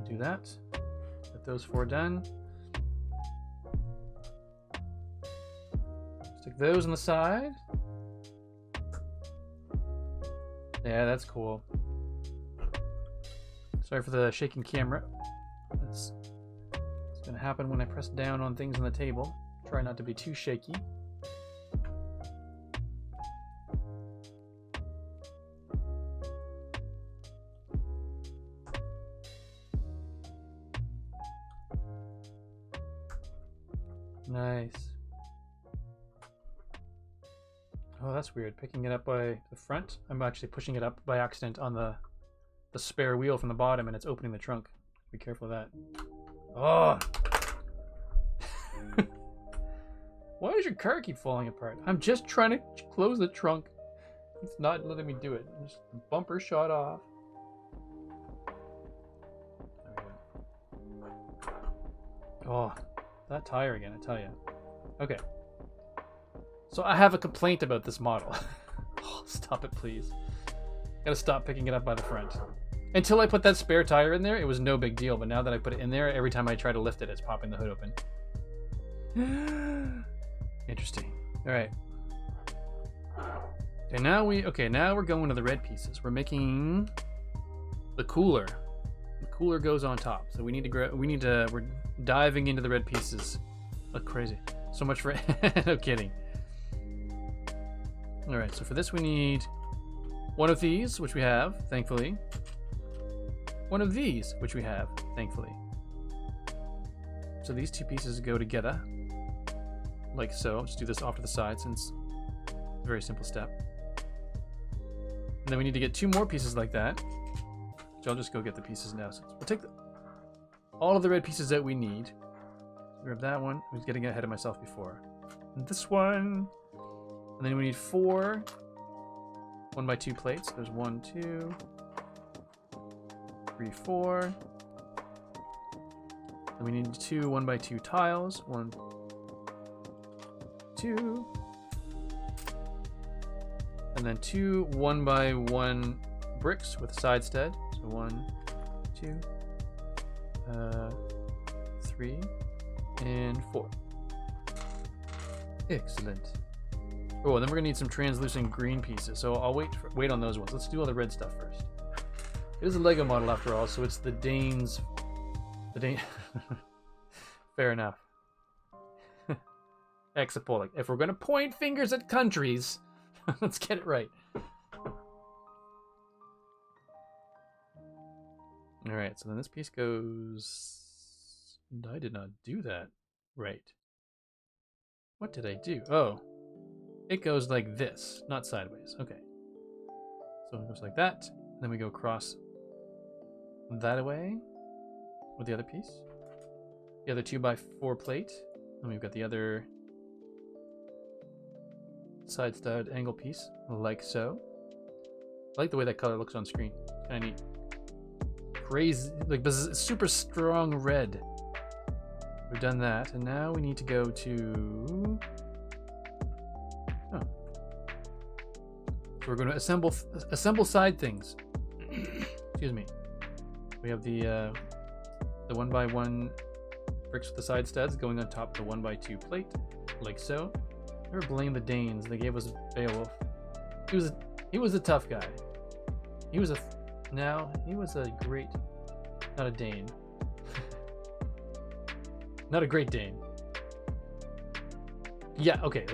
Do that. Get those 4 done. Stick those on the side. Yeah, that's cool. Sorry for the shaking camera. It's gonna happen when I press down on things on the table. Try not to be too shaky. Nice. Oh, that's weird. Picking it up by the front. I'm actually pushing it up by accident on the spare wheel from the bottom, and it's opening the trunk. Be careful of that. Oh! Why does your car keep falling apart? I'm just trying to close the trunk. It's not letting me do it. Just the bumper shot off. Oh, that tire again, I tell you. Okay. So I have a complaint about this model. Oh, stop it, please. Gotta stop picking it up by the front. Until I put that spare tire in there, it was no big deal. But now that I put it in there, every time I try to lift it, it's popping the hood open. Interesting. All right. And now we're going to the red pieces. We're making the cooler. The cooler goes on top. So we're diving into the red pieces. Look crazy. So much for no kidding. All right. So for this, we need 1 of these, which we have, thankfully. 1 of these, which we have, thankfully. So these 2 pieces go together, like so. Just do this off to the side, since it's a very simple step. And then we need to get 2 more pieces like that, which I'll just go get the pieces now. So we'll take all of the red pieces that we need. Grab that one. I was getting ahead of myself before. And this one. And then we need 4 1x2 plates. There's 1, 2, 3, 4. And we need 2 1x2 tiles. 1, 2. And then 2 1x1 bricks with a side stud. So 1, 2, 3, and 4. Excellent. Oh, and then we're gonna need some translucent green pieces. So I'll wait on those ones. Let's do all the red stuff first. It is a Lego model after all, so it's the Danes. Fair enough. Exapolic. If we're gonna point fingers at countries, let's get it right. All right. So then this piece goes And I did not do that. Right. What did I do? Oh. It goes like this, not sideways. Okay. So it goes like that. Then we go across that way with the other piece. The other 2x4 plate. And we've got the other side stud angle piece, like so. I like the way that color looks on screen. Kind of neat. Crazy, like super strong red. We've done that, and now we need to go to. Oh. So we're going to assemble side things. Excuse me. We have the 1x1 bricks with the side studs going on top of the 1x2 plate, like so. Never blame the Danes. They gave us Beowulf. He was a tough guy. He was a great, not a Dane. Not a great Dane. Yeah, okay.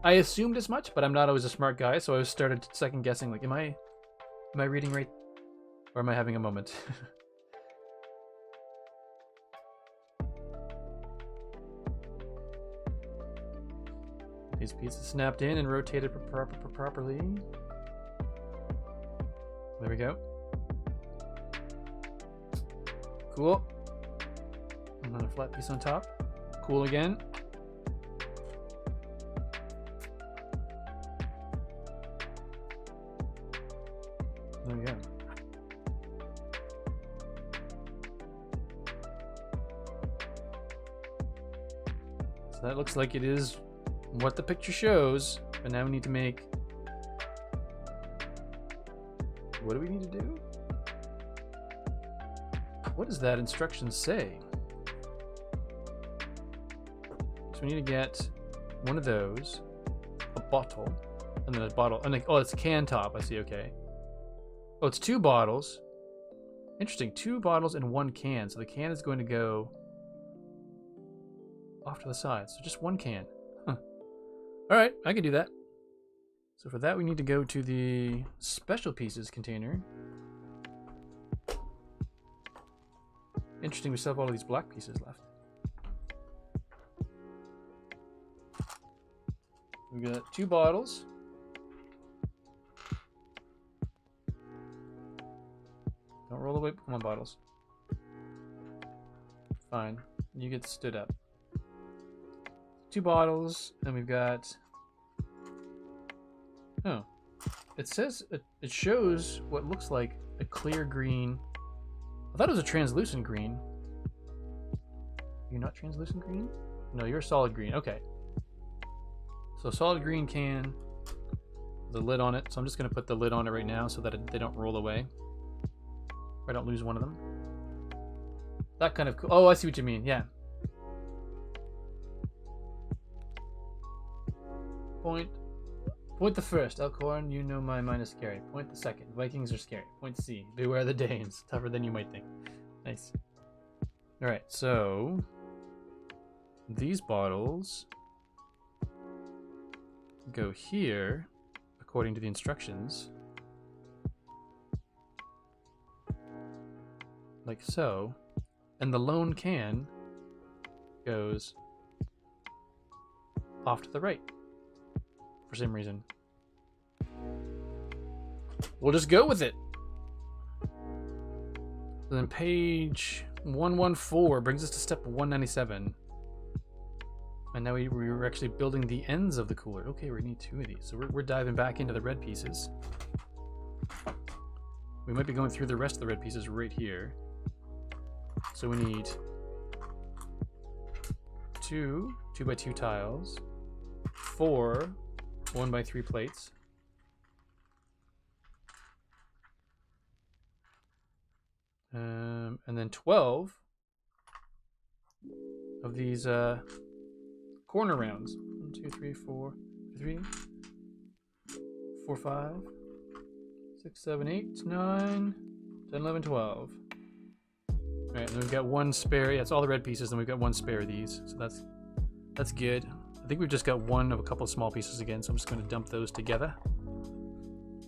I assumed as much, but I'm not always a smart guy, so I started second guessing. Like, am I reading right, or am I having a moment? These pieces snapped in and rotated properly. There we go. Cool. Another flat piece on top. Cool again. There we go. So that looks like it is what the picture shows, but now we need to make. What do we need to do? What does that instruction say? So we need to get one of those, a bottle, and then a bottle, and oh, it's a can top. I see. Okay. Oh, it's 2 bottles. Interesting. 2 bottles and 1 can. So the can is going to go off to the side. So just 1 can. Huh. All right, I can do that. So for that, we need to go to the special pieces container. Interesting, we still have all of these black pieces left. We got 2 bottles. Don't roll away. Come on, bottles. Fine. You get stood up. 2 bottles, and we've got. Oh, it says it shows what looks like a clear green. I thought it was a translucent green. You're not translucent green? No, you're a solid green. Okay. So solid green can, the lid on it. So I'm just going to put the lid on it right now so that they don't roll away. Or I don't lose one of them. That kind of cool. Oh, I see what you mean. Yeah. Point the first. Elkhorn, you know my mind is scary. Point the second. Vikings are scary. Point C. Beware the Danes. Tougher than you might think. Nice. Alright, so these bottles go here according to the instructions. Like so. And the lone can goes off to the right. For some reason. We'll just go with it. So then page 114 brings us to step 197. And now we're actually building the ends of the cooler. Okay, we need 2 of these. So we're diving back into the red pieces. We might be going through the rest of the red pieces right here. So we need 2 2x2 tiles, 4 1x3 plates, and then 12 of these corner rounds. 1 2 3 4 3 4 5 6 7 8 9 10 11 12. All right, and we've got 1 spare. Yeah, it's all the red pieces, and we've got 1 spare of these, so that's good. I think we've just got 1 of a couple of small pieces again, so I'm just going to dump those together.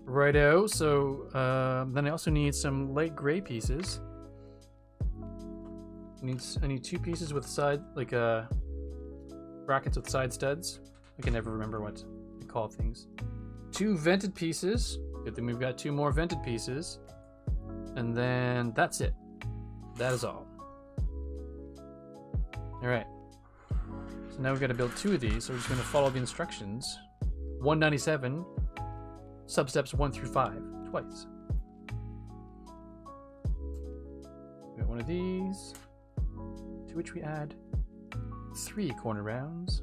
Righto. So then I also need some light gray pieces. I need 2 pieces with side brackets with side studs. I can never remember what to call things. 2 vented pieces. Good thing we've got 2 more vented pieces. And then that's it. That is all. Alright. So now we've got to build 2 of these, so we're just going to follow the instructions. 197, substeps 1 through 5, twice. We got one of these, to which we add 3 corner rounds.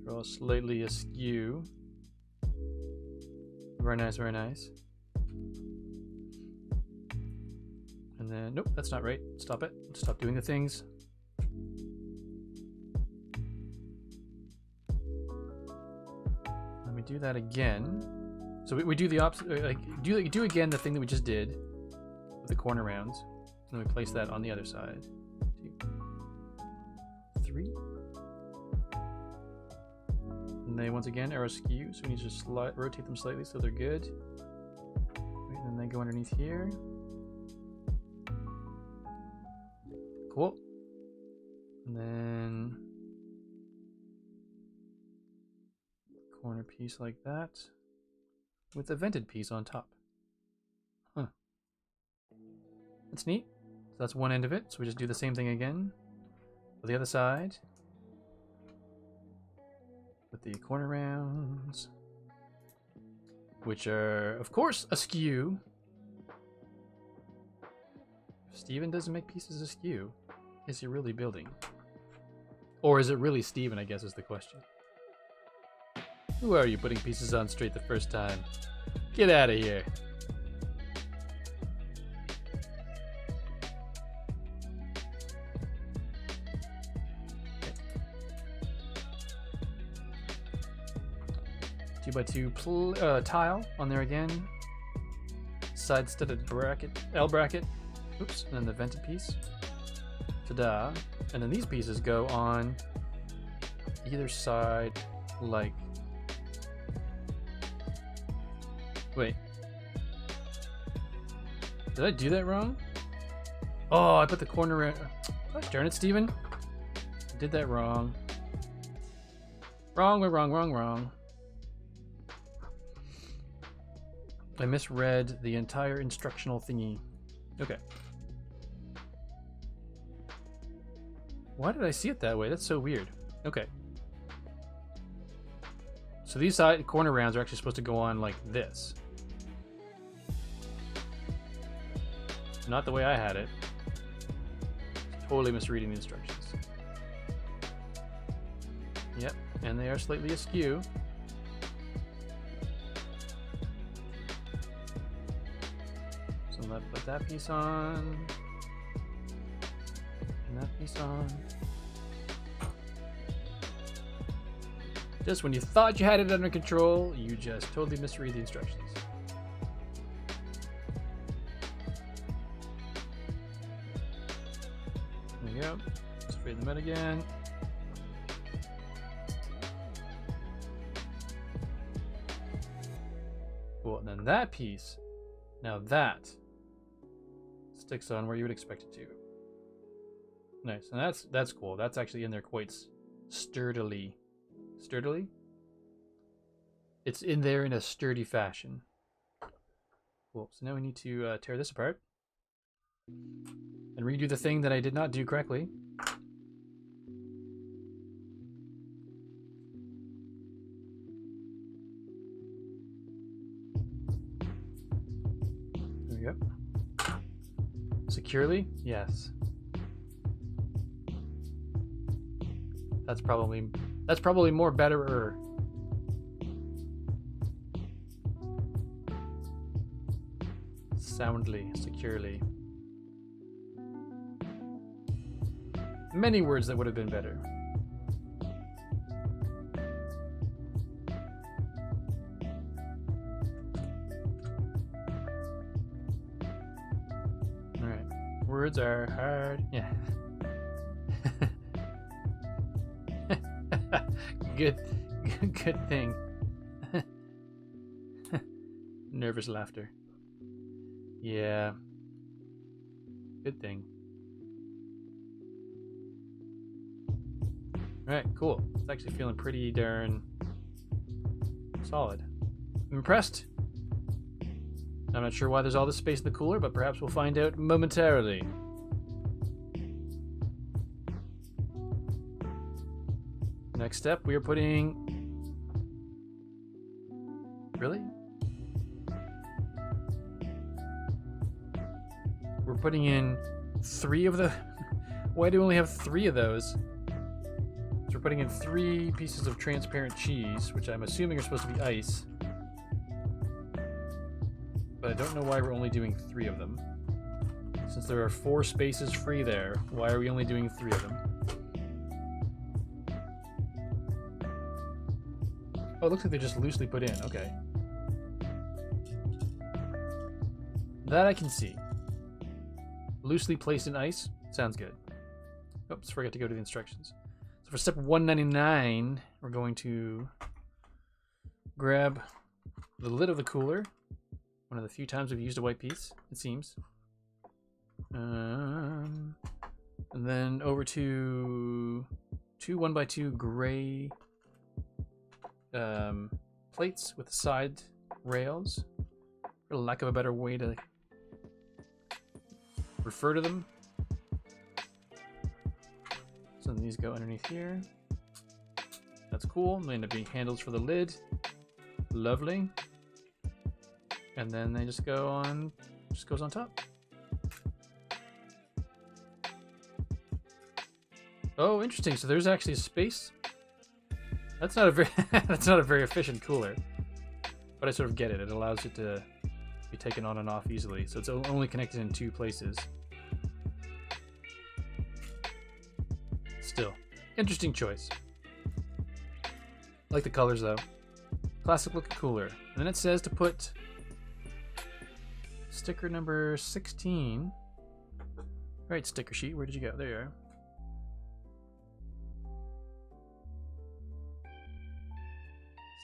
They're all slightly askew. Very nice, very nice. And then, nope, that's not right. Stop it. Stop doing the things. Let me do that again. So we do the opposite, like do again the thing that we just did with the corner rounds. And then we place that on the other side. 2, 3. And they once again are askew, so we need to rotate them slightly so they're good. And then they go underneath here. Cool. And then corner piece like that with a vented piece on top. Huh. That's neat. So that's one end of it. So we just do the same thing again for the other side. With the corner rounds, which are, of course, askew. If Steven doesn't make pieces askew, is he really building? Or is it really Steven, I guess, is the question. Who are you putting pieces on straight the first time? Get out of here. Okay. 2x2 tile on there again. Side studded bracket, L bracket. Oops, and then the vented piece. Ta-da. And then these pieces go on either side like... Wait. Did I do that wrong? Oh, I put the corner in... Gosh darn it, Steven. I did that wrong. Wrong. I misread the entire instructional thingy. Okay. Why did I see it that way? That's so weird. Okay. So these side corner rounds are actually supposed to go on like this. Not the way I had it. Totally misreading the instructions. Yep, and they are slightly askew. So let's put that piece on. And that piece on. Just when you thought you had it under control, you just totally misread the instructions. There we go. Straighten them out again. Cool, and then that piece, now that sticks on where you would expect it to. Nice, and that's cool. That's actually in there quite sturdily. Sturdily? It's in there in a sturdy fashion. Cool, so now we need to tear this apart and redo the thing that I did not do correctly. There we go. Securely? Yes. That's probably more betterer. Soundly, securely. Many words that would have been better. Alright. Words are hard. Yeah. Good, good thing. Nervous laughter. Yeah. Good thing. Alright, cool. It's actually feeling pretty darn solid. I'm impressed. I'm not sure why there's all this space in the cooler, but perhaps we'll find out momentarily. Next step, we are putting... Really? We're putting in 3 of the... Why do we only have 3 of those? So we're putting in 3 pieces of transparent cheese, which I'm assuming are supposed to be ice. But I don't know why we're only doing 3 of them. Since there are 4 spaces free there, why are we only doing 3 of them? Oh, it looks like they're just loosely put in. Okay. That I can see. Loosely placed in ice. Sounds good. Oops, forgot to go to the instructions. So for step 199, we're going to grab the lid of the cooler. One of the few times we've used a white piece, it seems. And then over to 2 1x2 gray plates with the side rails, for lack of a better way to refer to them. So these go underneath here. That's cool. They end up being handles for the lid. Lovely. And then they just go on, just goes on top. Oh, interesting. So there's actually a space. That's not a very that's not a very efficient cooler, but I sort of get it. It allows it to be taken on and off easily. So it's only connected in 2 places. Still, interesting choice. I like the colors though. Classic looking cooler. And then it says to put sticker number 16. All right, sticker sheet. Where did you go? There you are.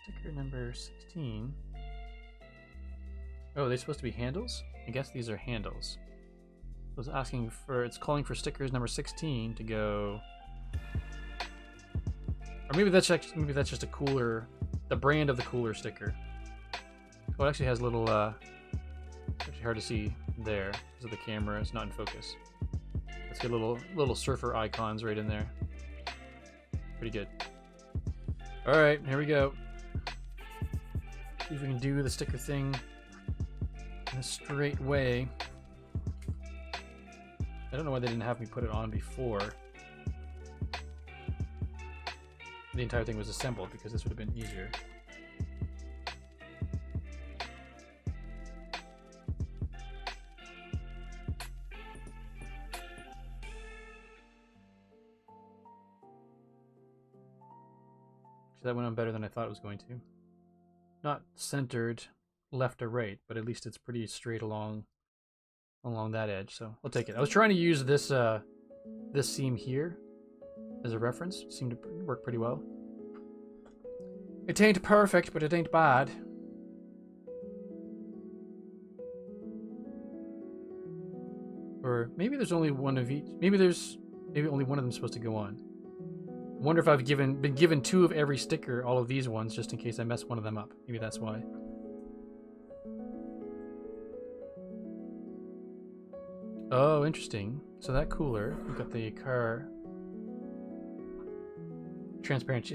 Sticker number 16. Oh, are they supposed to be handles? I guess these are handles. I was asking for, it's calling for stickers number 16 to go. Or maybe that's just a cooler, the brand of the cooler sticker. Oh, it actually has little, actually hard to see there because of the camera. It's not in focus. Let's get little surfer icons right in there. Pretty good. All right, here we go. See if we can do the sticker thing in a straight way. I don't know why they didn't have me put it on before the entire thing was assembled, because this would have been easier. Actually, that went on better than I thought it was going to. Not centered left or right, but at least it's pretty straight along that edge, so I'll take it. I was trying to use this this seam here as a reference. It seemed to work pretty well. It ain't perfect, but it ain't bad. Or maybe there's only one of each. Maybe only one of them supposed to go on. I wonder if I've been given 2 of every sticker, all of these ones, just in case I mess one of them up. Maybe that's why. Oh, interesting. So that cooler, we've got the car transparent.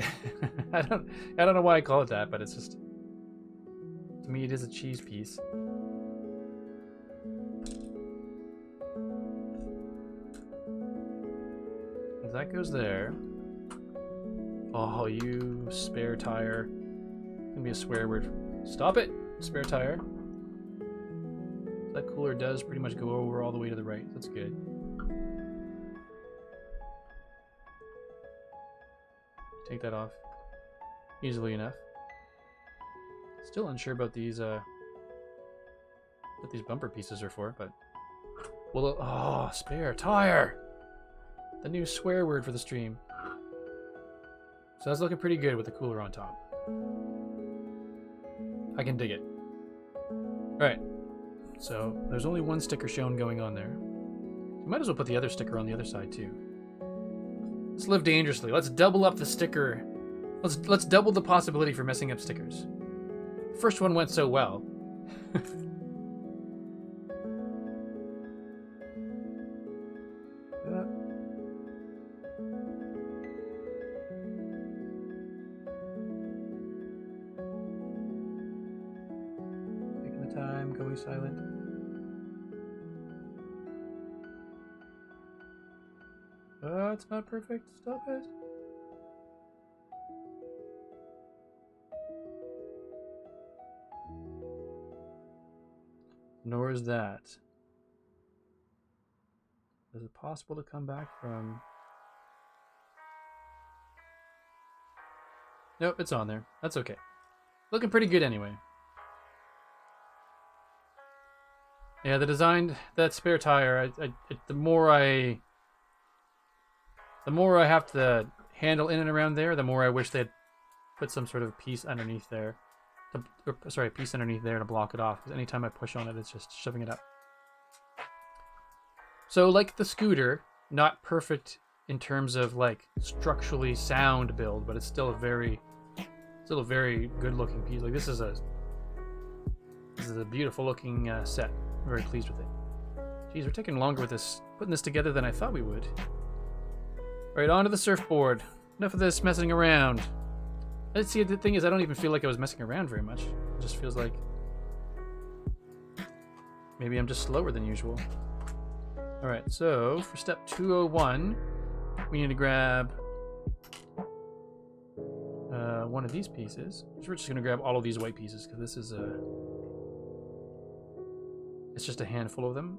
I don't know why I call it that, but it's just, to me, it is a cheese piece. That goes there. Oh, you spare tire. Gonna be a swear word. Stop it! Spare tire. That cooler does pretty much go over all the way to the right. That's good. Take that off easily enough. Still unsure about these what these bumper pieces are for, but well, oh, spare tire. The new swear word for the stream. So that's looking pretty good with the cooler on top. I can dig it. Alright. So there's only one sticker shown going on there. We might as well put the other sticker on the other side too. Let's live dangerously. Let's double up the sticker. Let's double the possibility for messing up stickers. First one went so well. Taking the time, going silent. It's not perfect. Stop it. Nor is that. Is it possible to come back from... Nope, it's on there. That's okay. Looking pretty good anyway. Yeah, the design, that spare tire, the more I have to handle in and around there, the more I wish they'd put some sort of piece underneath there. Piece underneath there to block it off, because anytime I push on it, it's just shoving it up. So, like the scooter, not perfect in terms of like structurally sound build, but it's still a very good-looking piece. Like this is a beautiful looking set. I'm very pleased with it. Geez, we're taking longer with this, putting this together than I thought we would. Right, onto the surfboard. Enough of this messing around. Let's see, the thing is, I don't even feel like I was messing around very much. It just feels like maybe I'm just slower than usual. Alright, so for step 201, we need to grab one of these pieces. So we're just going to grab all of these white pieces, because this is it's just a handful of them,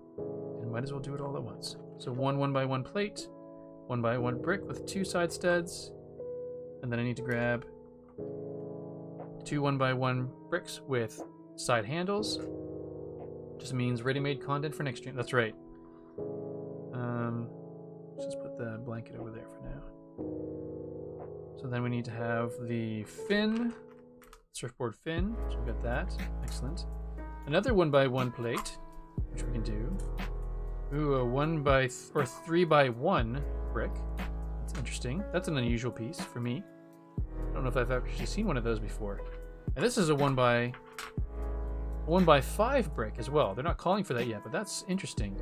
and might as well do it all at once. So one 1x1 plate, 1x1 brick with 2 side studs, and then I need to grab 2 1x1 bricks with side handles. Just means ready-made content for next stream. That's right. Let's just put the blanket over there for now. So then we need to have the fin, surfboard fin. So we've got that. Excellent. Another 1x1 plate, which we can do. Ooh, a 3x1 brick. That's interesting. That's an unusual piece for me. I don't know if I've actually seen one of those before. And this is a 1x5 brick as well. They're not calling for that yet, but that's interesting.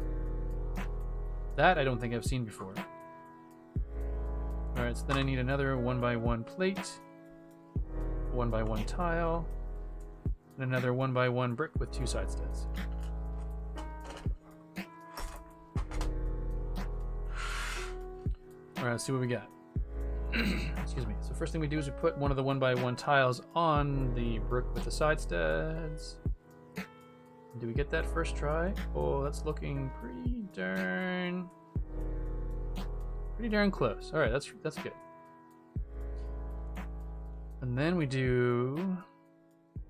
That I don't think I've seen before. Alright, so then I need another 1x1 plate, 1x1 tile, and another 1x1 brick with 2 side studs. Alright, let's see what we got. Excuse me. So first thing we do is we put one of the 1x1 tiles on the brick with the side studs. Do we get that first try? Oh, that's looking pretty darn close. All right, that's good. And then we do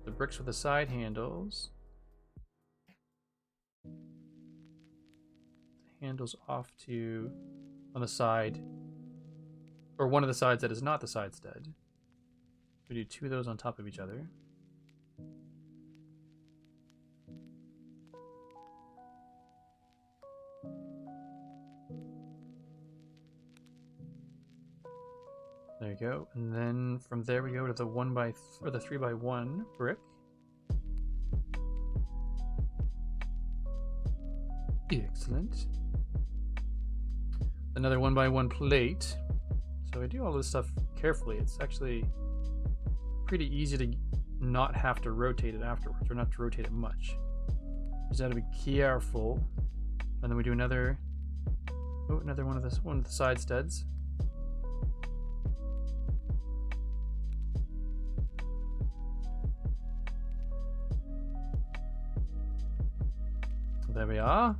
the bricks with the side handles. The handles off to on the side, or one of the sides that is not the side stud. We do 2 of those on top of each other. There you go. And then from there we go to the 3x1 brick. Excellent. Another 1x1 plate. So I do all this stuff carefully. It's actually pretty easy to not have to rotate it afterwards, or not to rotate it much. Just have to be careful. And then we do another one of the side studs. There we are.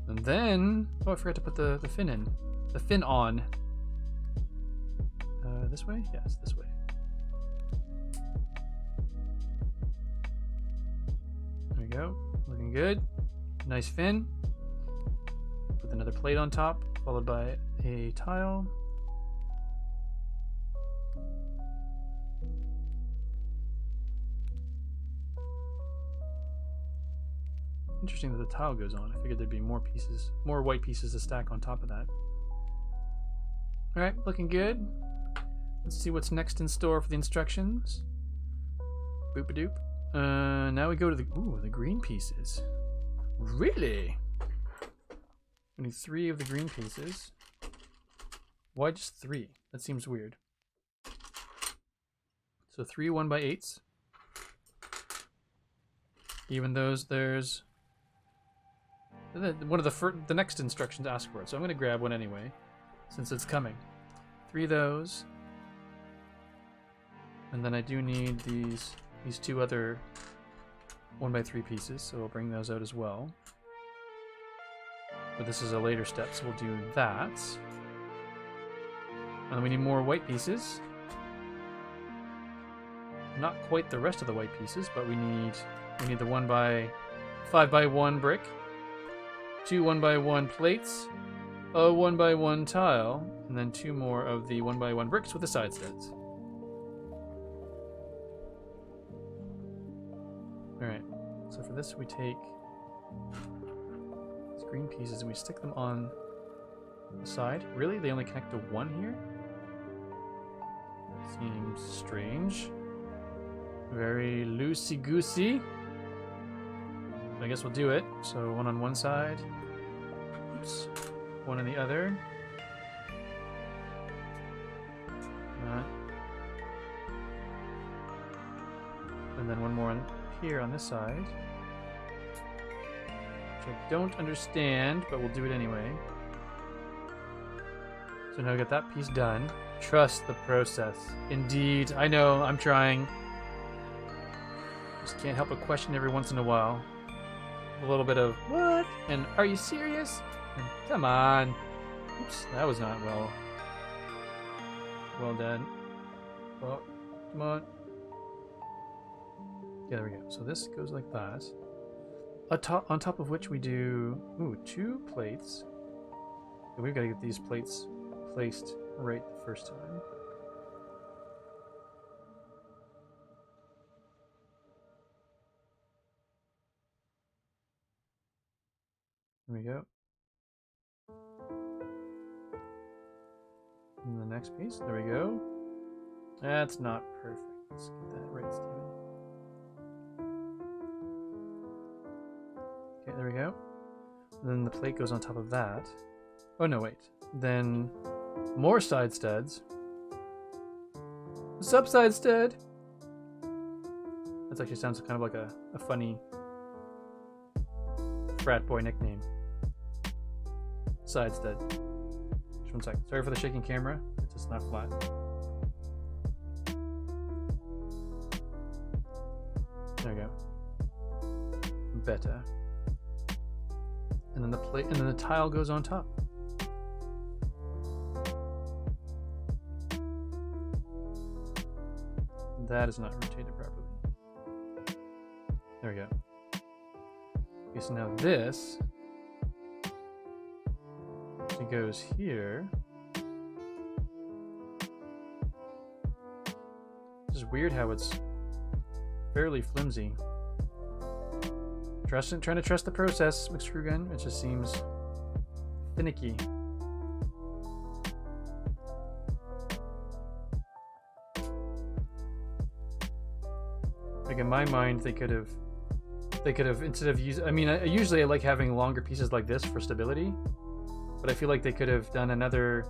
And then, oh, I forgot to put the fin in. The fin on. This way? Yes, this way. There we go. Looking good. Nice fin. Put another plate on top, followed by a tile. interesting that the tile goes on. I figured there'd be more pieces, more white pieces to stack on top of that. Alright, looking good. Let's see what's next in store for the instructions. Boop-a-doop. Now we go to the green pieces. Really? We need 3 of the green pieces. Why just 3? That seems weird. So 3 1x8s. Even those, there's one of the next instructions ask for it. So I'm going to grab one anyway, since it's coming. 3 of those. And then I do need these 2 other 1x3 pieces, so I'll bring those out as well. But this is a later step, so we'll do that. And then we need more white pieces. Not quite the rest of the white pieces, but we need the 5x1 brick, 2 1x1 plates, a 1x1 tile, and then 2 more of the 1x1 bricks with the side studs. Alright, so for this we take these green pieces and we stick them on the side. Really? They only connect to 1 here? Seems strange. Very loosey-goosey. I guess we'll do it. So 1 on one side. Oops. 1 on the other. And then 1 more on here on this side. Which I don't understand, but we'll do it anyway. So now we got that piece done. Trust the process. Indeed. I know, I'm trying. Just can't help but question every once in a while. A little bit of, what? And are you serious? And, come on. Oops, that was not well done. Oh, come on. Yeah, there we go. So this goes like that. On top of which we do 2 plates. And we've got to get these plates placed right the first time. There we go. And the next piece, there we go. That's not perfect. Let's get that right, Steven. Okay, there we go. And then the plate goes on top of that. Oh no, wait. Then more side studs. What's up, side stud? That actually sounds kind of like a funny frat boy nickname. Side stud. Just 1 second. Sorry for the shaking camera. It's just not flat. There we go. Better. And then the plate, and then the tile goes on top. That is not rotated properly. There we go. Okay, so now this goes here. It's just weird how it's fairly flimsy. Trying to trust the process, McScrewgun. It just seems finicky. Like in my mind, they could have instead of using. I mean, I usually like having longer pieces like this for stability, but I feel like they could have done another,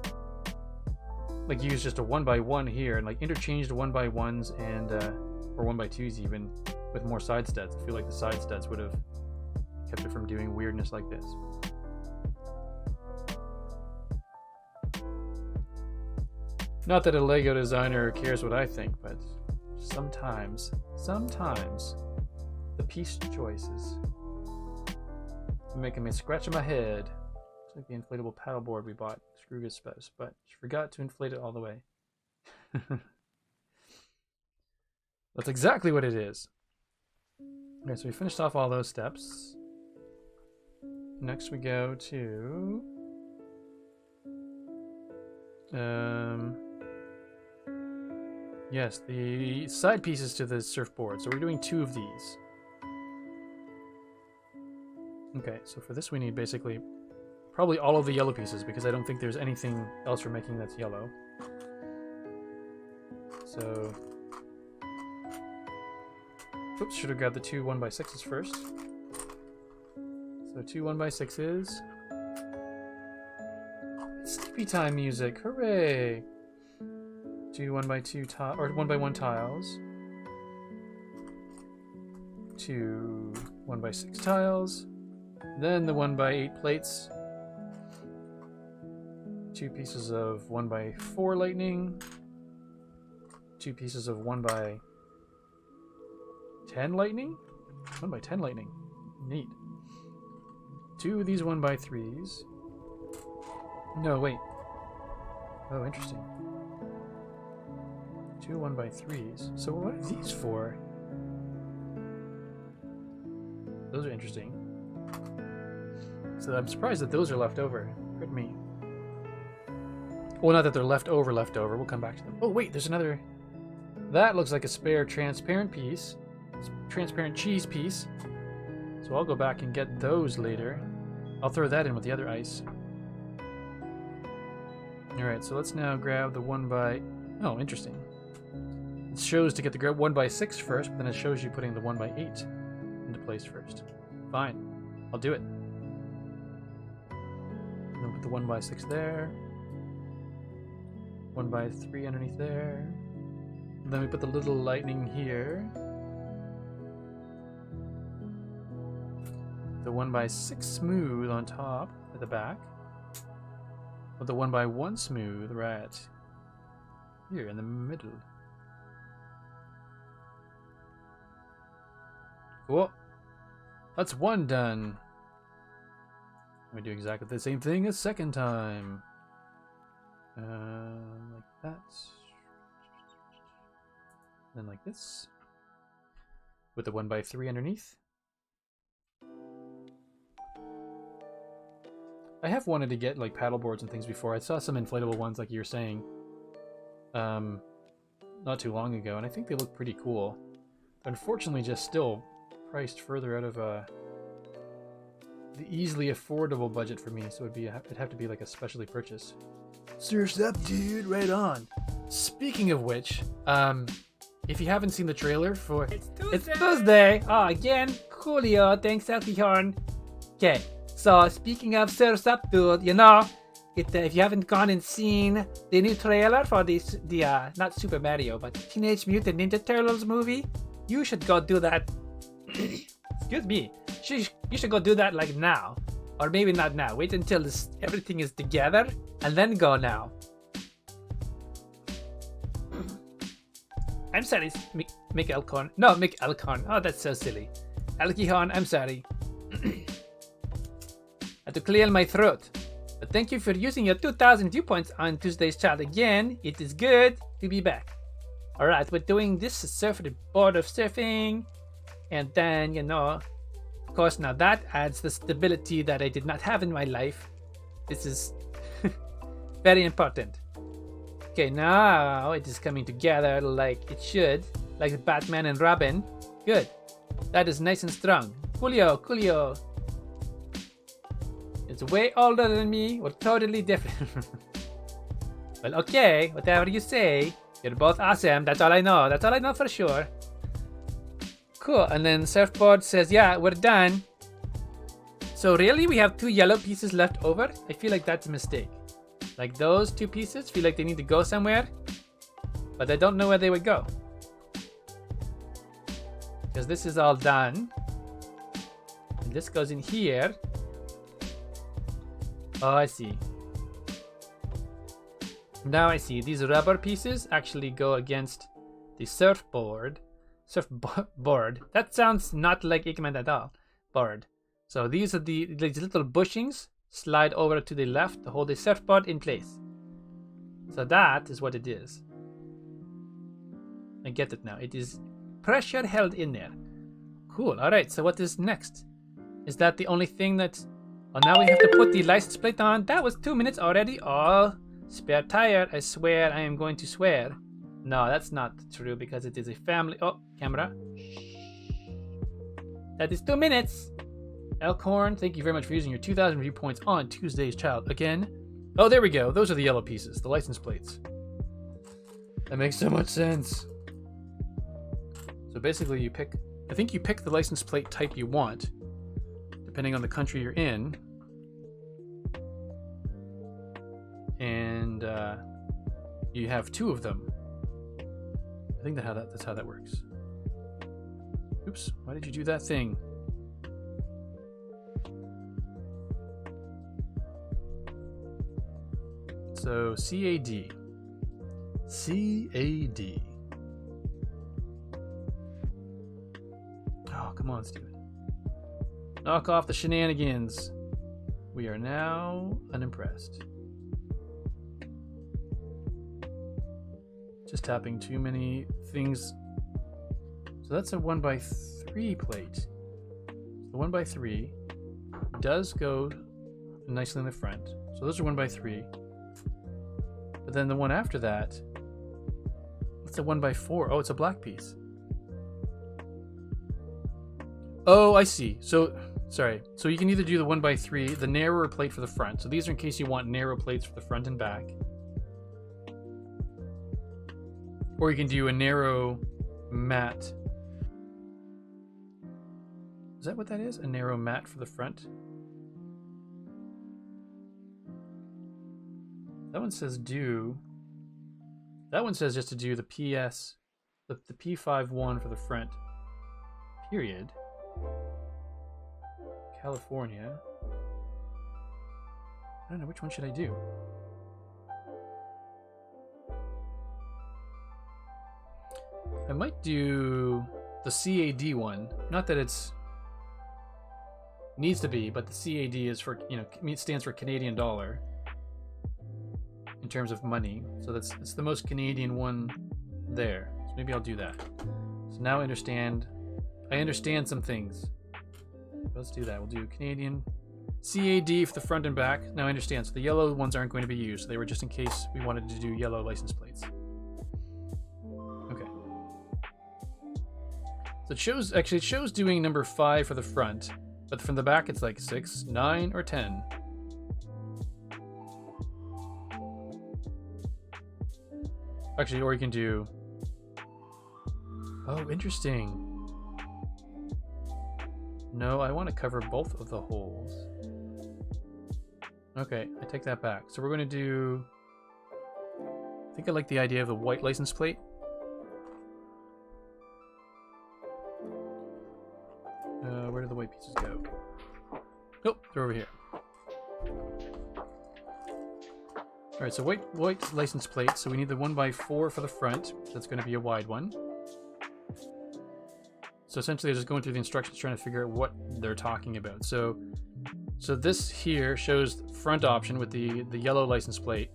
like use just a 1x1 here and like interchanged 1x1s and or 1x2s even with more side studs. I feel like the side studs would have kept it from doing weirdness like this. Not that a Lego designer cares what I think, but sometimes the piece choices making me scratching my head. It's like the inflatable paddleboard we bought, Scrooge's spouse, but she forgot to inflate it all the way. That's exactly what it is. Okay, so we finished off all those steps. Next we go to yes, the side pieces to the surfboard. So we're doing 2 of these. Okay, so for this we need basically probably all of the yellow pieces because I don't think there's anything else we're making that's yellow. So, oops, should have grabbed the two 1x6s first. So 2 1x6s. Sleepy time music, hooray! 2 1x2 tile or 1x1 tiles. 2 1x6 tiles. Then the 1x8 plates. 2 pieces of 1x4 lightning. 2 pieces of 1x10 lightning? 1x10 lightning. Neat. 2 of these 1x3s. No, wait. Oh, interesting. 2 1x3s. So what are these for? Those are interesting. So I'm surprised that those are left over. Good me. Well, not that they're left over. We'll come back to them. Oh, wait, there's another. That looks like a spare transparent piece. Transparent cheese piece. So I'll go back and get those later. I'll throw that in with the other ice. Alright, so let's now grab the 1x... Oh, interesting. It shows to get the 1x6 first, but then it shows you putting the 1x8 into place first. Fine. I'll do it. And then put the 1x6 there. 1x3 underneath there. And then we put the little lightning here. The 1x6 smooth on top at the back. With the 1x1 smooth right here in the middle. Cool. That's one done. We do exactly the same thing a second time. Like that. Then like this. With the 1x3 underneath. I have wanted to get like paddle boards and things before. I saw some inflatable ones like you were saying not too long ago, and I think they look pretty cool. Unfortunately, just still priced further out of the easily affordable budget for me, so it'd have to be like a specialty purchase. Surf's up, dude. Right on. Speaking of which, if you haven't seen the trailer for It's Tuesday. Oh, again, coolio. Thanks, Alkihorn. Okay. So, speaking of Surf's Up, dude, you know, if you haven't gone and seen the new trailer for the not Super Mario, but Teenage Mutant Ninja Turtles movie, you should go do that. Excuse me. You should go do that like now. Or maybe not now. Wait until everything is together and then go now. I'm sorry, Mick Elkhorn. No, Mick Elkhorn. Oh, that's so silly. Alkihorn, I'm sorry. I had to clear my throat. But thank you for using your 2,000 viewpoints on Tuesday's chat again. It is good to be back. Alright, we're doing this board of surfing. And then, you know, of course, now that adds the stability that I did not have in my life. This is very important. Okay, now it is coming together like it should. Like Batman and Robin. Good. That is nice and strong. Coolio. It's way older than me. We're totally different. Well, okay. Whatever you say. You're both awesome. That's all I know. That's all I know for sure. Cool. And then Surfboard says, yeah, we're done. So really, we have 2 yellow pieces left over? I feel like that's a mistake. Like those 2 pieces feel like they need to go somewhere. But I don't know where they would go. Because this is all done. And this goes in here. Oh, I see. Now I see. These rubber pieces actually go against the surfboard. Surfboard. That sounds not like Ikemen at all. Board. So these are these little bushings slide over to the left to hold the surfboard in place. So that is what it is. I get it now. It is pressure held in there. Cool. Alright, so what is next? Is that the only thing that... Oh, now we have to put the license plate on. That was 2 minutes already. Oh, spare tire. I swear I am going to swear. No, that's not true because it is a family... Oh, camera. That is 2 minutes. Elkhorn, thank you very much for using your 2,000 review points on Tuesday's Child. Again. Oh, there we go. Those are the yellow pieces, the license plates. That makes so much sense. So basically you pick, I think you pick the license plate type you want, depending on the country you're in. And you have 2 of them. I think that's how that works. Oops, why did you do that thing? So CAD. CAD. Oh, come on, Steven. Knock off the shenanigans. We are now unimpressed. Just tapping too many things. So that's a 1x3 plate. The 1x3 does go nicely in the front. So those are 1x3. But then the one after that, it's a 1x4. Oh, it's a black piece. Oh, I see. So, sorry. So you can either do the 1x3, the narrower plate for the front. So these are in case you want narrow plates for the front and back. Or you can do a narrow matte. Is that what that is? A narrow matte for the front? That one says do. That one says just to do the PS, the P51 for the front. Period. California. I don't know, which one should I do? I might do the CAD one. Not that it's needs to be, but the CAD is for, you know, it stands for Canadian dollar in terms of money. So it's the most Canadian one there. So maybe I'll do that. So now I understand some things. Let's do that. We'll do Canadian CAD for the front and back. Now I understand. So the yellow ones aren't going to be used. So they were just in case we wanted to do yellow license plates. Okay. So it shows doing number 5 for the front, but from the back it's like 6, 9, or 10. Actually, or you can do... Oh, interesting. No, I want to cover both of the holes. Okay, I take that back. So we're going to do... I think I like the idea of the white license plate. Where do the white pieces go? Oh, they're over here. Alright, so white license plate. So we need the 1x4 for the front. That's going to be a wide one. So essentially they're just going through the instructions trying to figure out what they're talking about. So this here shows the front option with the yellow license plate.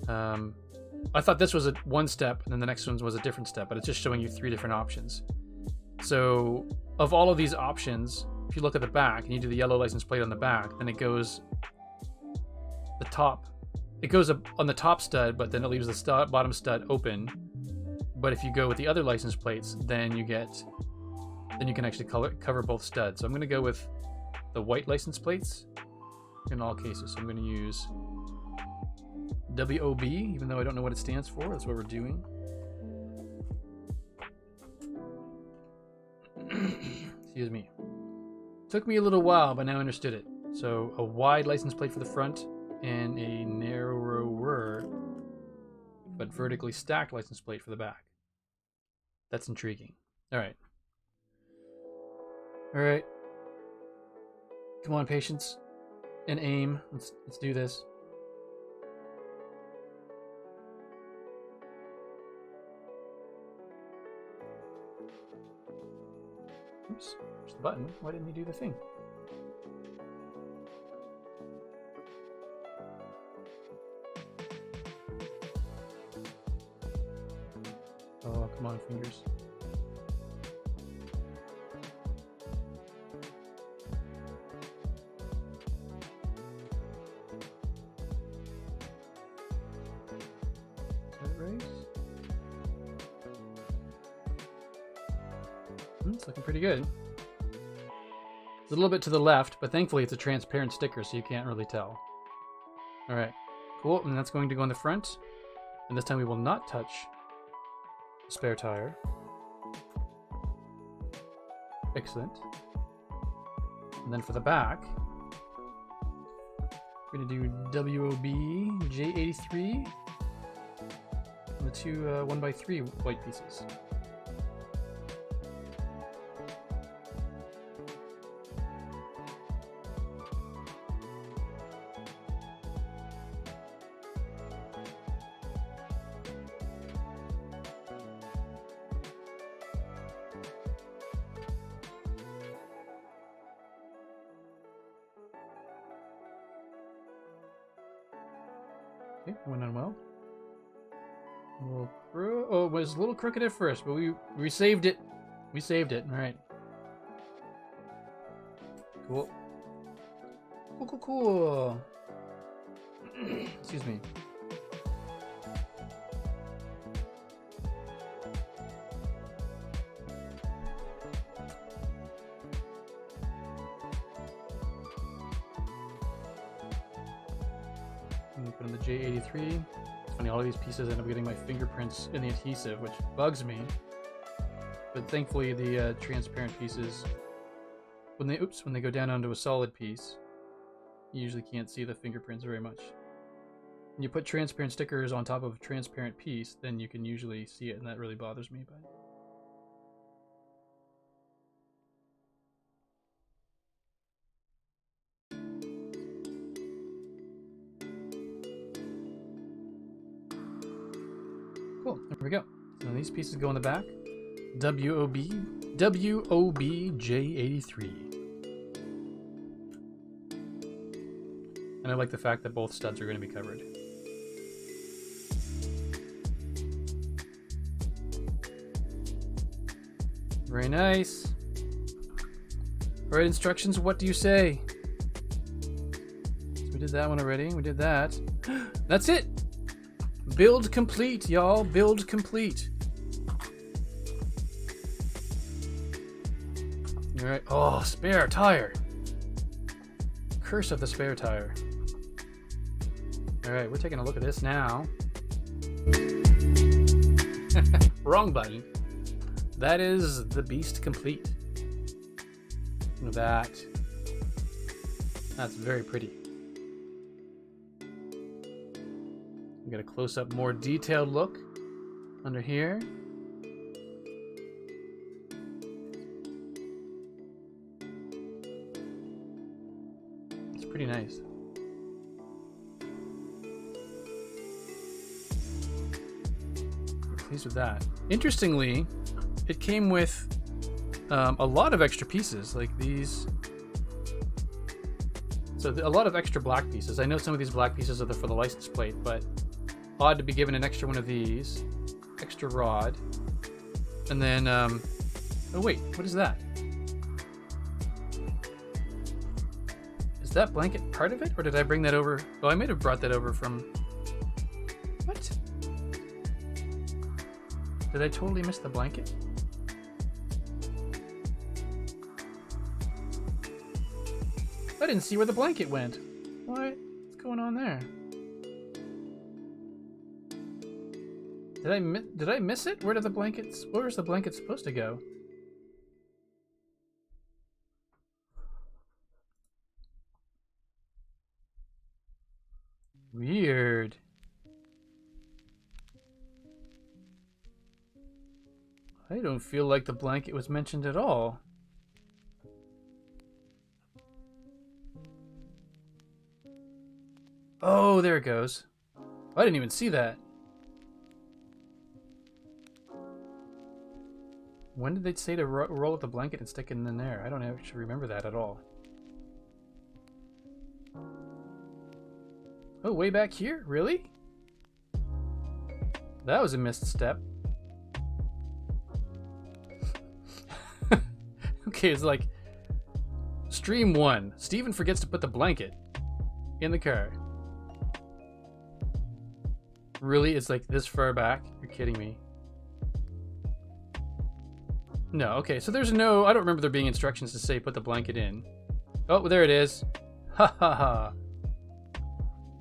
I thought this was one step and then the next one was a different step, but it's just showing you 3 different options. So of all of these options, if you look at the back and you do the yellow license plate on the back, then it goes the top. It goes up on the top stud, but then it leaves the bottom stud open. But if you go with the other license plates, then you can actually cover both studs. So I'm going to go with the white license plates in all cases. So I'm going to use WOB, even though I don't know what it stands for. That's what we're doing. Excuse me. Took me a little while, but now I understood it. So a wide license plate for the front and a narrower but vertically stacked license plate for the back. That's intriguing. All right. All right. Come on, patience and aim. Let's do this. Oops, there's the button. Why didn't you do the thing? Oh, come on, fingers. Is that right? It's looking pretty good. A a little bit to the left, but thankfully it's a transparent sticker, so you can't really tell. All right, cool. And that's going to go in the front. And this time we will not touch the spare tire. Excellent. And then for the back, we're going to do WOB J83 and the two 1x3 white pieces. Okay, went on well. Oh, it was a little crooked at first, but we saved it. We saved it. All right. Cool. Cool. Excuse me. Put in the J83. It's funny, all of these pieces end up getting my fingerprints in the adhesive, which bugs me. But thankfully, the transparent pieces, when they go down onto a solid piece, you usually can't see the fingerprints very much. When you put transparent stickers on top of a transparent piece, then you can usually see it, and that really bothers me. But cool, there we go. So these pieces go in the back. WOB J83. And I like the fact that both studs are going to be covered. Very nice. All right, instructions, what do you say? So we did that one already. We did that. That's it. Build complete, y'all. Build complete. All right. Oh, spare tire. Curse of the spare tire. All right, we're taking a look at this now. Wrong button. That is the beast complete. Look at that. That's very pretty. We got a close-up, more detailed look under here. It's pretty nice. I'm pleased with that. Interestingly, it came with a lot of extra pieces, like these. So a lot of extra black pieces. I know some of these black pieces are for the license plate, but odd to be given an extra one of these. Extra rod. And then, oh wait, what is that? Is that blanket part of it? Or did I bring that over? Oh, I might have brought that over from... What? Did I totally miss the blanket? I didn't see where the blanket went. What? What's going on there? Did I miss it? Where's the blanket supposed to go? Weird. I don't feel like the blanket was mentioned at all. Oh, there it goes. I didn't even see that. When did they say to roll up the blanket and stick it in there? I don't actually remember that at all. Oh, way back here? Really? That was a missed step. Okay, it's like stream 1. Steven forgets to put the blanket in the car. Really? It's like this far back? You're kidding me. No, okay, so there's no... I don't remember there being instructions to say put the blanket in. Oh, there it is. Ha ha ha.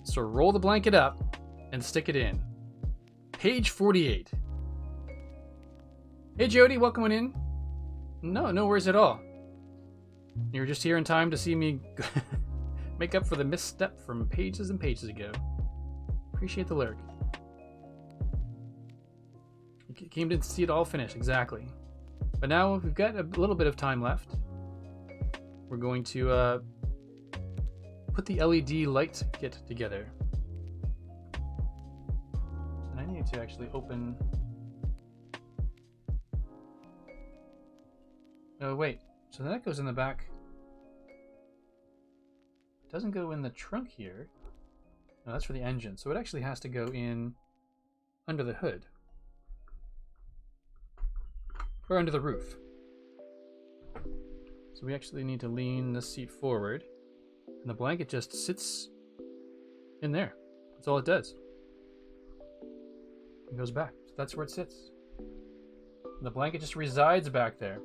So roll the blanket up and stick it in. Page 48. Hey Jody, welcome on in. No, no worries at all. You were just here in time to see me make up for the misstep from pages and pages ago. Appreciate the lurk. You came to see it all finished, exactly. But now we've got a little bit of time left. We're going to put the LED light kit together. And I need to actually open... Oh wait, so that goes in the back. It doesn't go in the trunk here. No, that's for the engine. So it actually has to go in under the hood. Or under the roof. So we actually need to lean this seat forward. And the blanket just sits in there. That's all it does. It goes back. So that's where it sits. And the blanket just resides back there.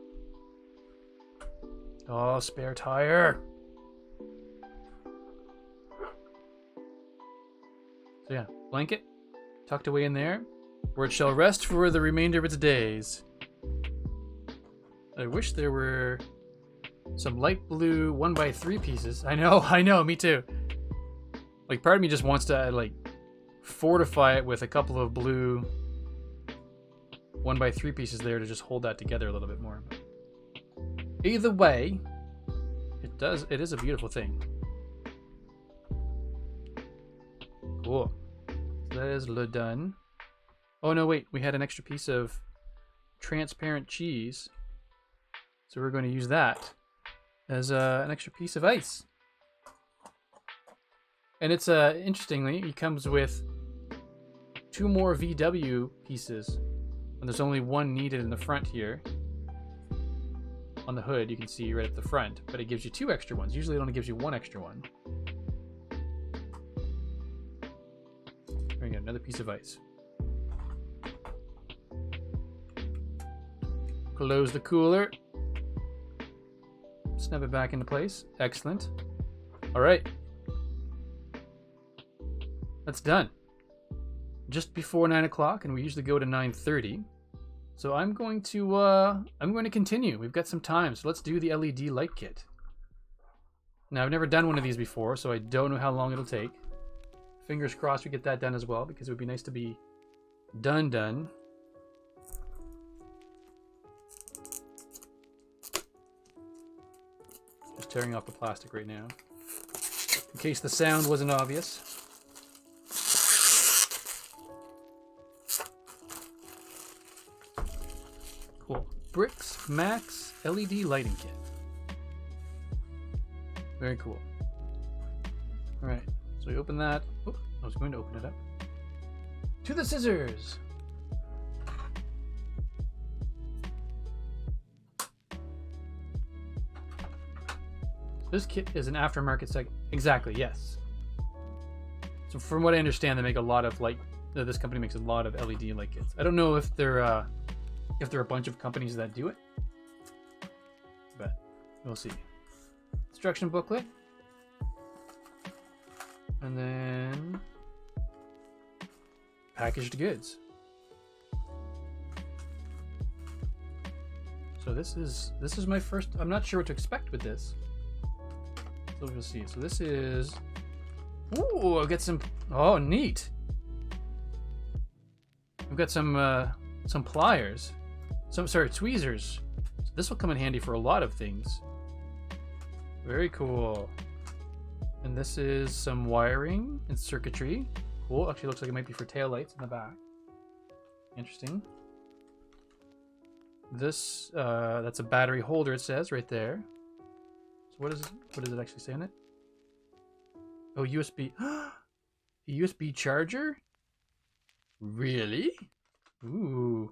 Oh, spare tire. So yeah, blanket tucked away in there, where it shall rest for the remainder of its days. I wish there were some light blue 1x3 pieces. I know, me too. Like, part of me just wants to, like, fortify it with a couple of blue 1x3 pieces there to just hold that together a little bit more. But either way, it is a beautiful thing. Cool. So that is done. Oh no, wait, we had an extra piece of transparent cheese. So we're going to use that as an extra piece of ice. And it's interestingly, it comes with 2 more VW pieces. And there's only one needed in the front here. On the hood, you can see right at the front, but it gives you 2 extra ones. Usually it only gives you 1 extra one. There we go, another piece of ice. Close the cooler. Snap it back into place. Excellent. All right. That's done. Just before 9 o'clock, and we usually go to 9:30. So I'm going to continue. We've got some time, so let's do the LED light kit. Now, I've never done one of these before, so I don't know how long it'll take. Fingers crossed we get that done as well, because it would be nice to be done. Just tearing off the plastic right now, in case the sound wasn't obvious. Cool. Bricks Max LED lighting kit. Very cool. Alright, so we open that. Oh, I was going to open it up. To the scissors! This kit is an aftermarket segment. Exactly, yes. So from what I understand, they make a lot of this company makes a lot of LED light kits. I don't know if there are a bunch of companies that do it, but we'll see. Instruction booklet, and then packaged goods. So this is my first. I'm not sure what to expect with this. So we'll see. So this is. Ooh, I'll get some. Oh, neat. I've got some pliers. Tweezers. So this will come in handy for a lot of things. Very cool. And this is some wiring and circuitry. Cool. Actually, looks like it might be for tail lights in the back. Interesting. This that's a battery holder. It says right there. So what does it actually say on it? Oh, USB. A USB charger? Really? Ooh.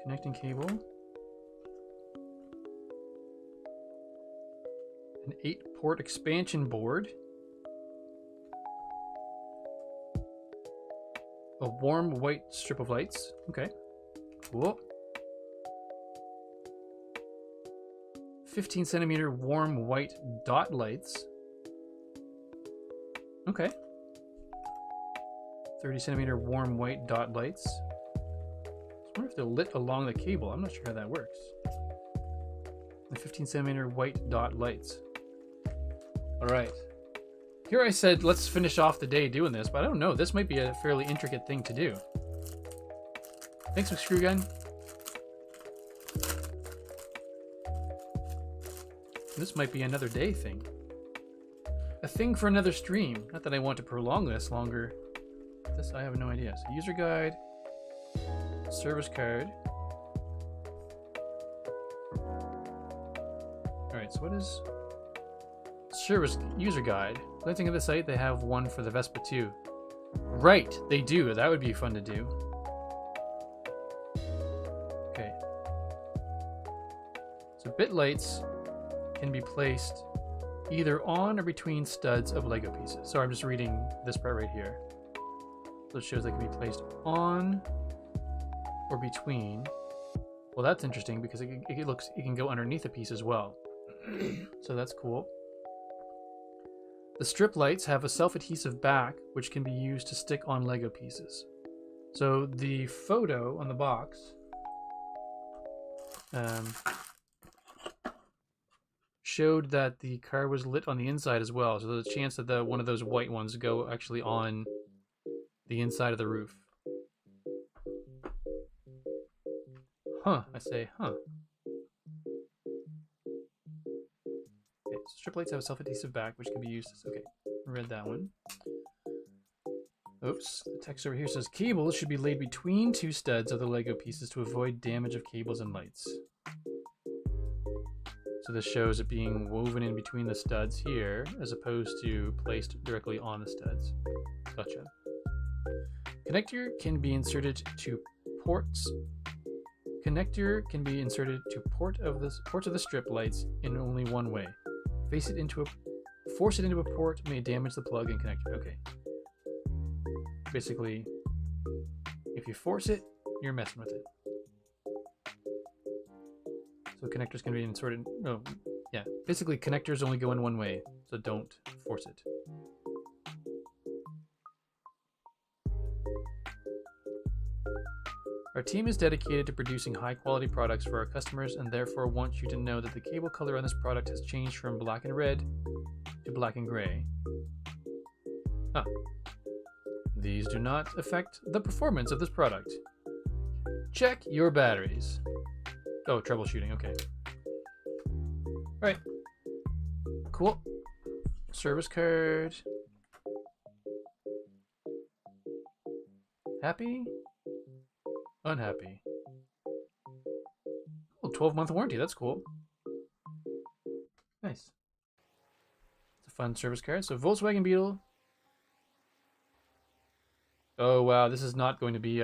Connecting cable. An 8-port expansion board. A warm white strip of lights. Okay. Cool. 15 centimeter warm white dot lights. Okay. 30 centimeter warm white dot lights. I wonder if they're lit along the cable. I'm not sure how that works. The 15 centimeter white dot lights. All right. Here I said, let's finish off the day doing this, but I don't know. This might be a fairly intricate thing to do. Thanks, Screw Gun. This might be another day thing. A thing for another stream. Not that I want to prolong this longer. This, I have no idea. So user guide, service card. All right, so what is service user guide? Glancing at the site, they have one for the Vespa 2. Right, they do. That would be fun to do. Okay. So bit lights can be placed either on or between studs of Lego pieces. So I'm just reading this part right here. So it shows they can be placed on or between. Well, that's interesting because it can go underneath a piece as well. So that's cool. The strip lights have a self-adhesive back which can be used to stick on Lego pieces. So the photo on the box showed that the car was lit on the inside as well. So there's a chance that one of those white ones go actually on the inside of the roof. Huh, I say, huh. Okay, so strip lights have a self-adhesive back which can be used as, okay, read that one. Oops, the text over here says cables should be laid between two studs of the Lego pieces to avoid damage of cables and lights. So this shows it being woven in between the studs here as opposed to placed directly on the studs. Gotcha. Connector can be inserted to ports. Connector can be inserted to ports of the strip lights in only one way. Force it into a port may damage the plug and connector. Okay. Basically, if you force it, you're messing with it. So connectors can be inserted. Oh, yeah. Basically, connectors only go in one way, so don't force it. Our team is dedicated to producing high-quality products for our customers and therefore wants you to know that the cable color on this product has changed from black and red to black and gray. Ah. These do not affect the performance of this product. Check your batteries. Oh, troubleshooting, okay. Alright. Cool. Service card. Happy? Unhappy. Oh, 12-month warranty, that's cool. Nice. It's a fun service card. So Volkswagen Beetle. Oh wow, this is not going to be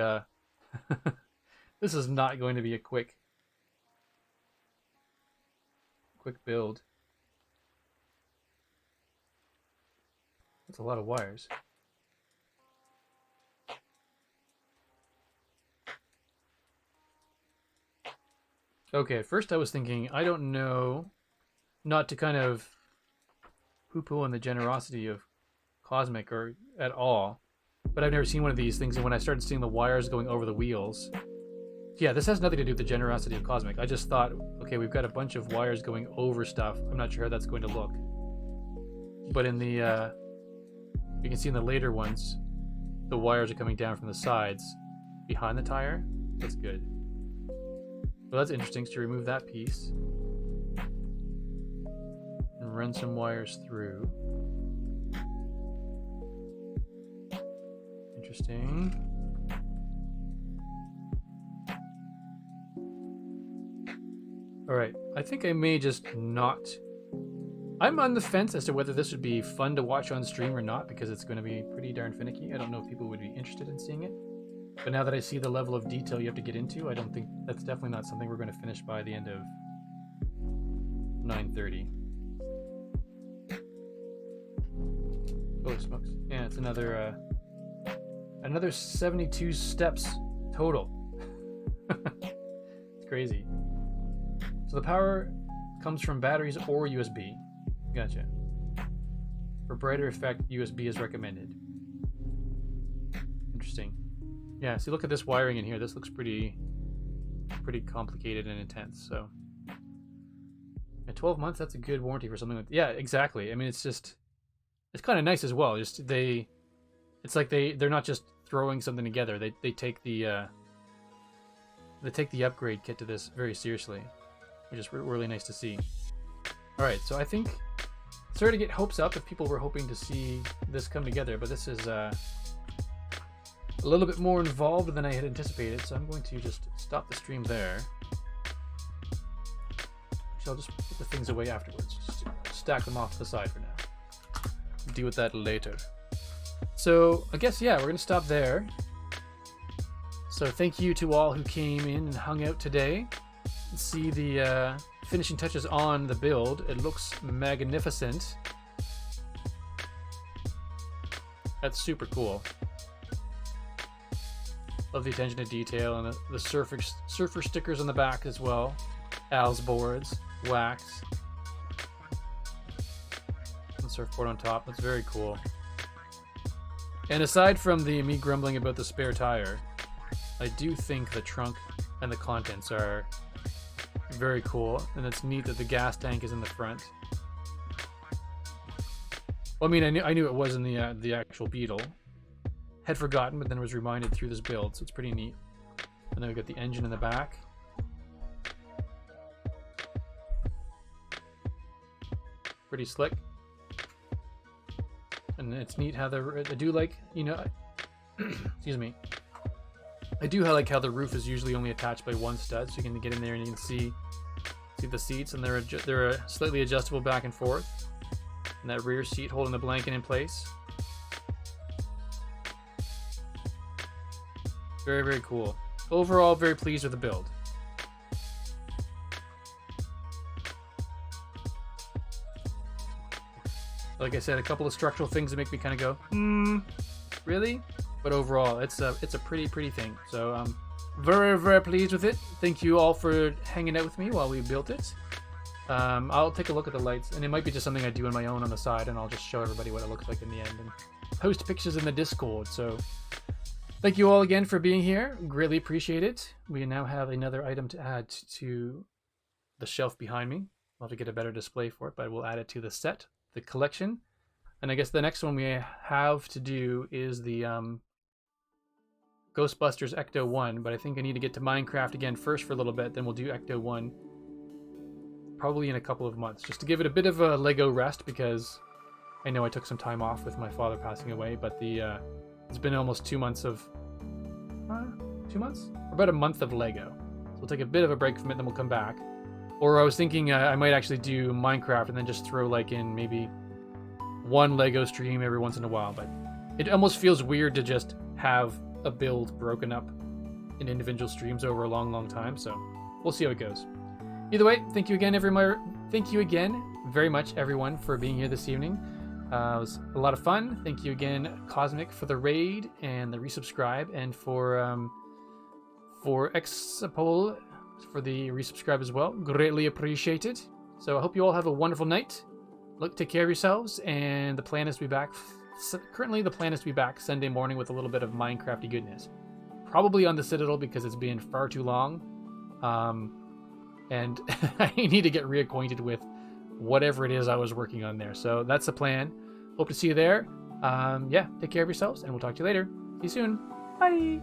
this is not going to be a quick build. That's a lot of wires. Okay, at first I was thinking, I don't know, not to kind of poo-poo on the generosity of Cosmic or at all, but I've never seen one of these things, and when I started seeing the wires going over the wheels, yeah, this has nothing to do with the generosity of Cosmic. I just thought, okay, we've got a bunch of wires going over stuff. I'm not sure how that's going to look. But in the, you can see in the later ones, the wires are coming down from the sides behind the tire. That's good. Well, that's interesting, so to remove that piece and run some wires through. Interesting. Alright, I think I may just not... I'm on the fence as to whether this would be fun to watch on stream or not, because it's going to be pretty darn finicky. I don't know if people would be interested in seeing it. But now that I see the level of detail you have to get into, I don't think that's definitely not something we're going to finish by the end of 9:30. Holy smokes. Yeah, it's another 72 steps total. It's crazy. So the power comes from batteries or USB. Gotcha. For brighter effect, USB is recommended. Interesting. Yeah, see, look at this wiring in here. This looks pretty complicated and intense. So, at 12 months, that's a good warranty for something like that. Yeah, exactly. I mean, it's kind of nice as well. It's like they're not just throwing something together. They take the upgrade kit to this very seriously, which is really nice to see. All right, so I think sorry to get hopes up if people were hoping to see this come together, but this is a little bit more involved than I had anticipated. So I'm going to just stop the stream there. Actually, I'll just put the things away afterwards. Just stack them off to the side for now. Deal with that later. So I guess, yeah, we're going to stop there. So thank you to all who came in and hung out today. See the finishing touches on the build. It looks magnificent. That's super cool. Love the attention to detail and the surfer stickers on the back as well. Al's boards, wax. And surfboard on top. That's very cool. And aside from me grumbling about the spare tire, I do think the trunk and the contents are very cool, and it's neat that the gas tank is in the front. Well, I mean, I knew it was in the actual Beetle. Had forgotten, but then was reminded through this build, so it's pretty neat. And then we got the engine in the back. Pretty slick. And it's neat how I do like, you know, excuse me. I do like how the roof is usually only attached by one stud, so you can get in there and you can see the seats, and they're slightly adjustable back and forth. And that rear seat holding the blanket in place. Very, very cool. Overall, very pleased with the build. Like I said, a couple of structural things that make me kind of go, really? But overall, it's a pretty thing. So I'm very, very pleased with it. Thank you all for hanging out with me while we built it. I'll take a look at the lights, and it might be just something I do on my own on the side, and I'll just show everybody what it looks like in the end and post pictures in the Discord. So thank you all again for being here. Greatly appreciate it. We now have another item to add to the shelf behind me. I'll have to get a better display for it, but we'll add it to the set, the collection. And I guess the next one we have to do is the Ghostbusters Ecto 1, but I think I need to get to Minecraft again first for a little bit, then we'll do Ecto 1 probably in a couple of months, just to give it a bit of a Lego rest, because I know I took some time off with my father passing away, but it's been almost 2 months of 2 months? About a month of Lego. So we'll take a bit of a break from it, then we'll come back. Or I was thinking I might actually do Minecraft and then just throw like in maybe one Lego stream every once in a while, but it almost feels weird to just have a build broken up in individual streams over a long time, so we'll see how it goes. Either way, thank you again very much everyone for being here this evening. It was a lot of fun. Thank you again, Cosmic, for the raid and the resubscribe, and for Exapol for the resubscribe as well. Greatly appreciated. So I hope you all have a wonderful night. Take care of yourselves, and the plan is to be back. Currently, the plan is to be back Sunday morning with a little bit of Minecrafty goodness. Probably on the Citadel because it's been far too long. And I need to get reacquainted with whatever it is I was working on there. So that's the plan. Hope to see you there. Yeah, take care of yourselves, and we'll talk to you later. See you soon. Bye.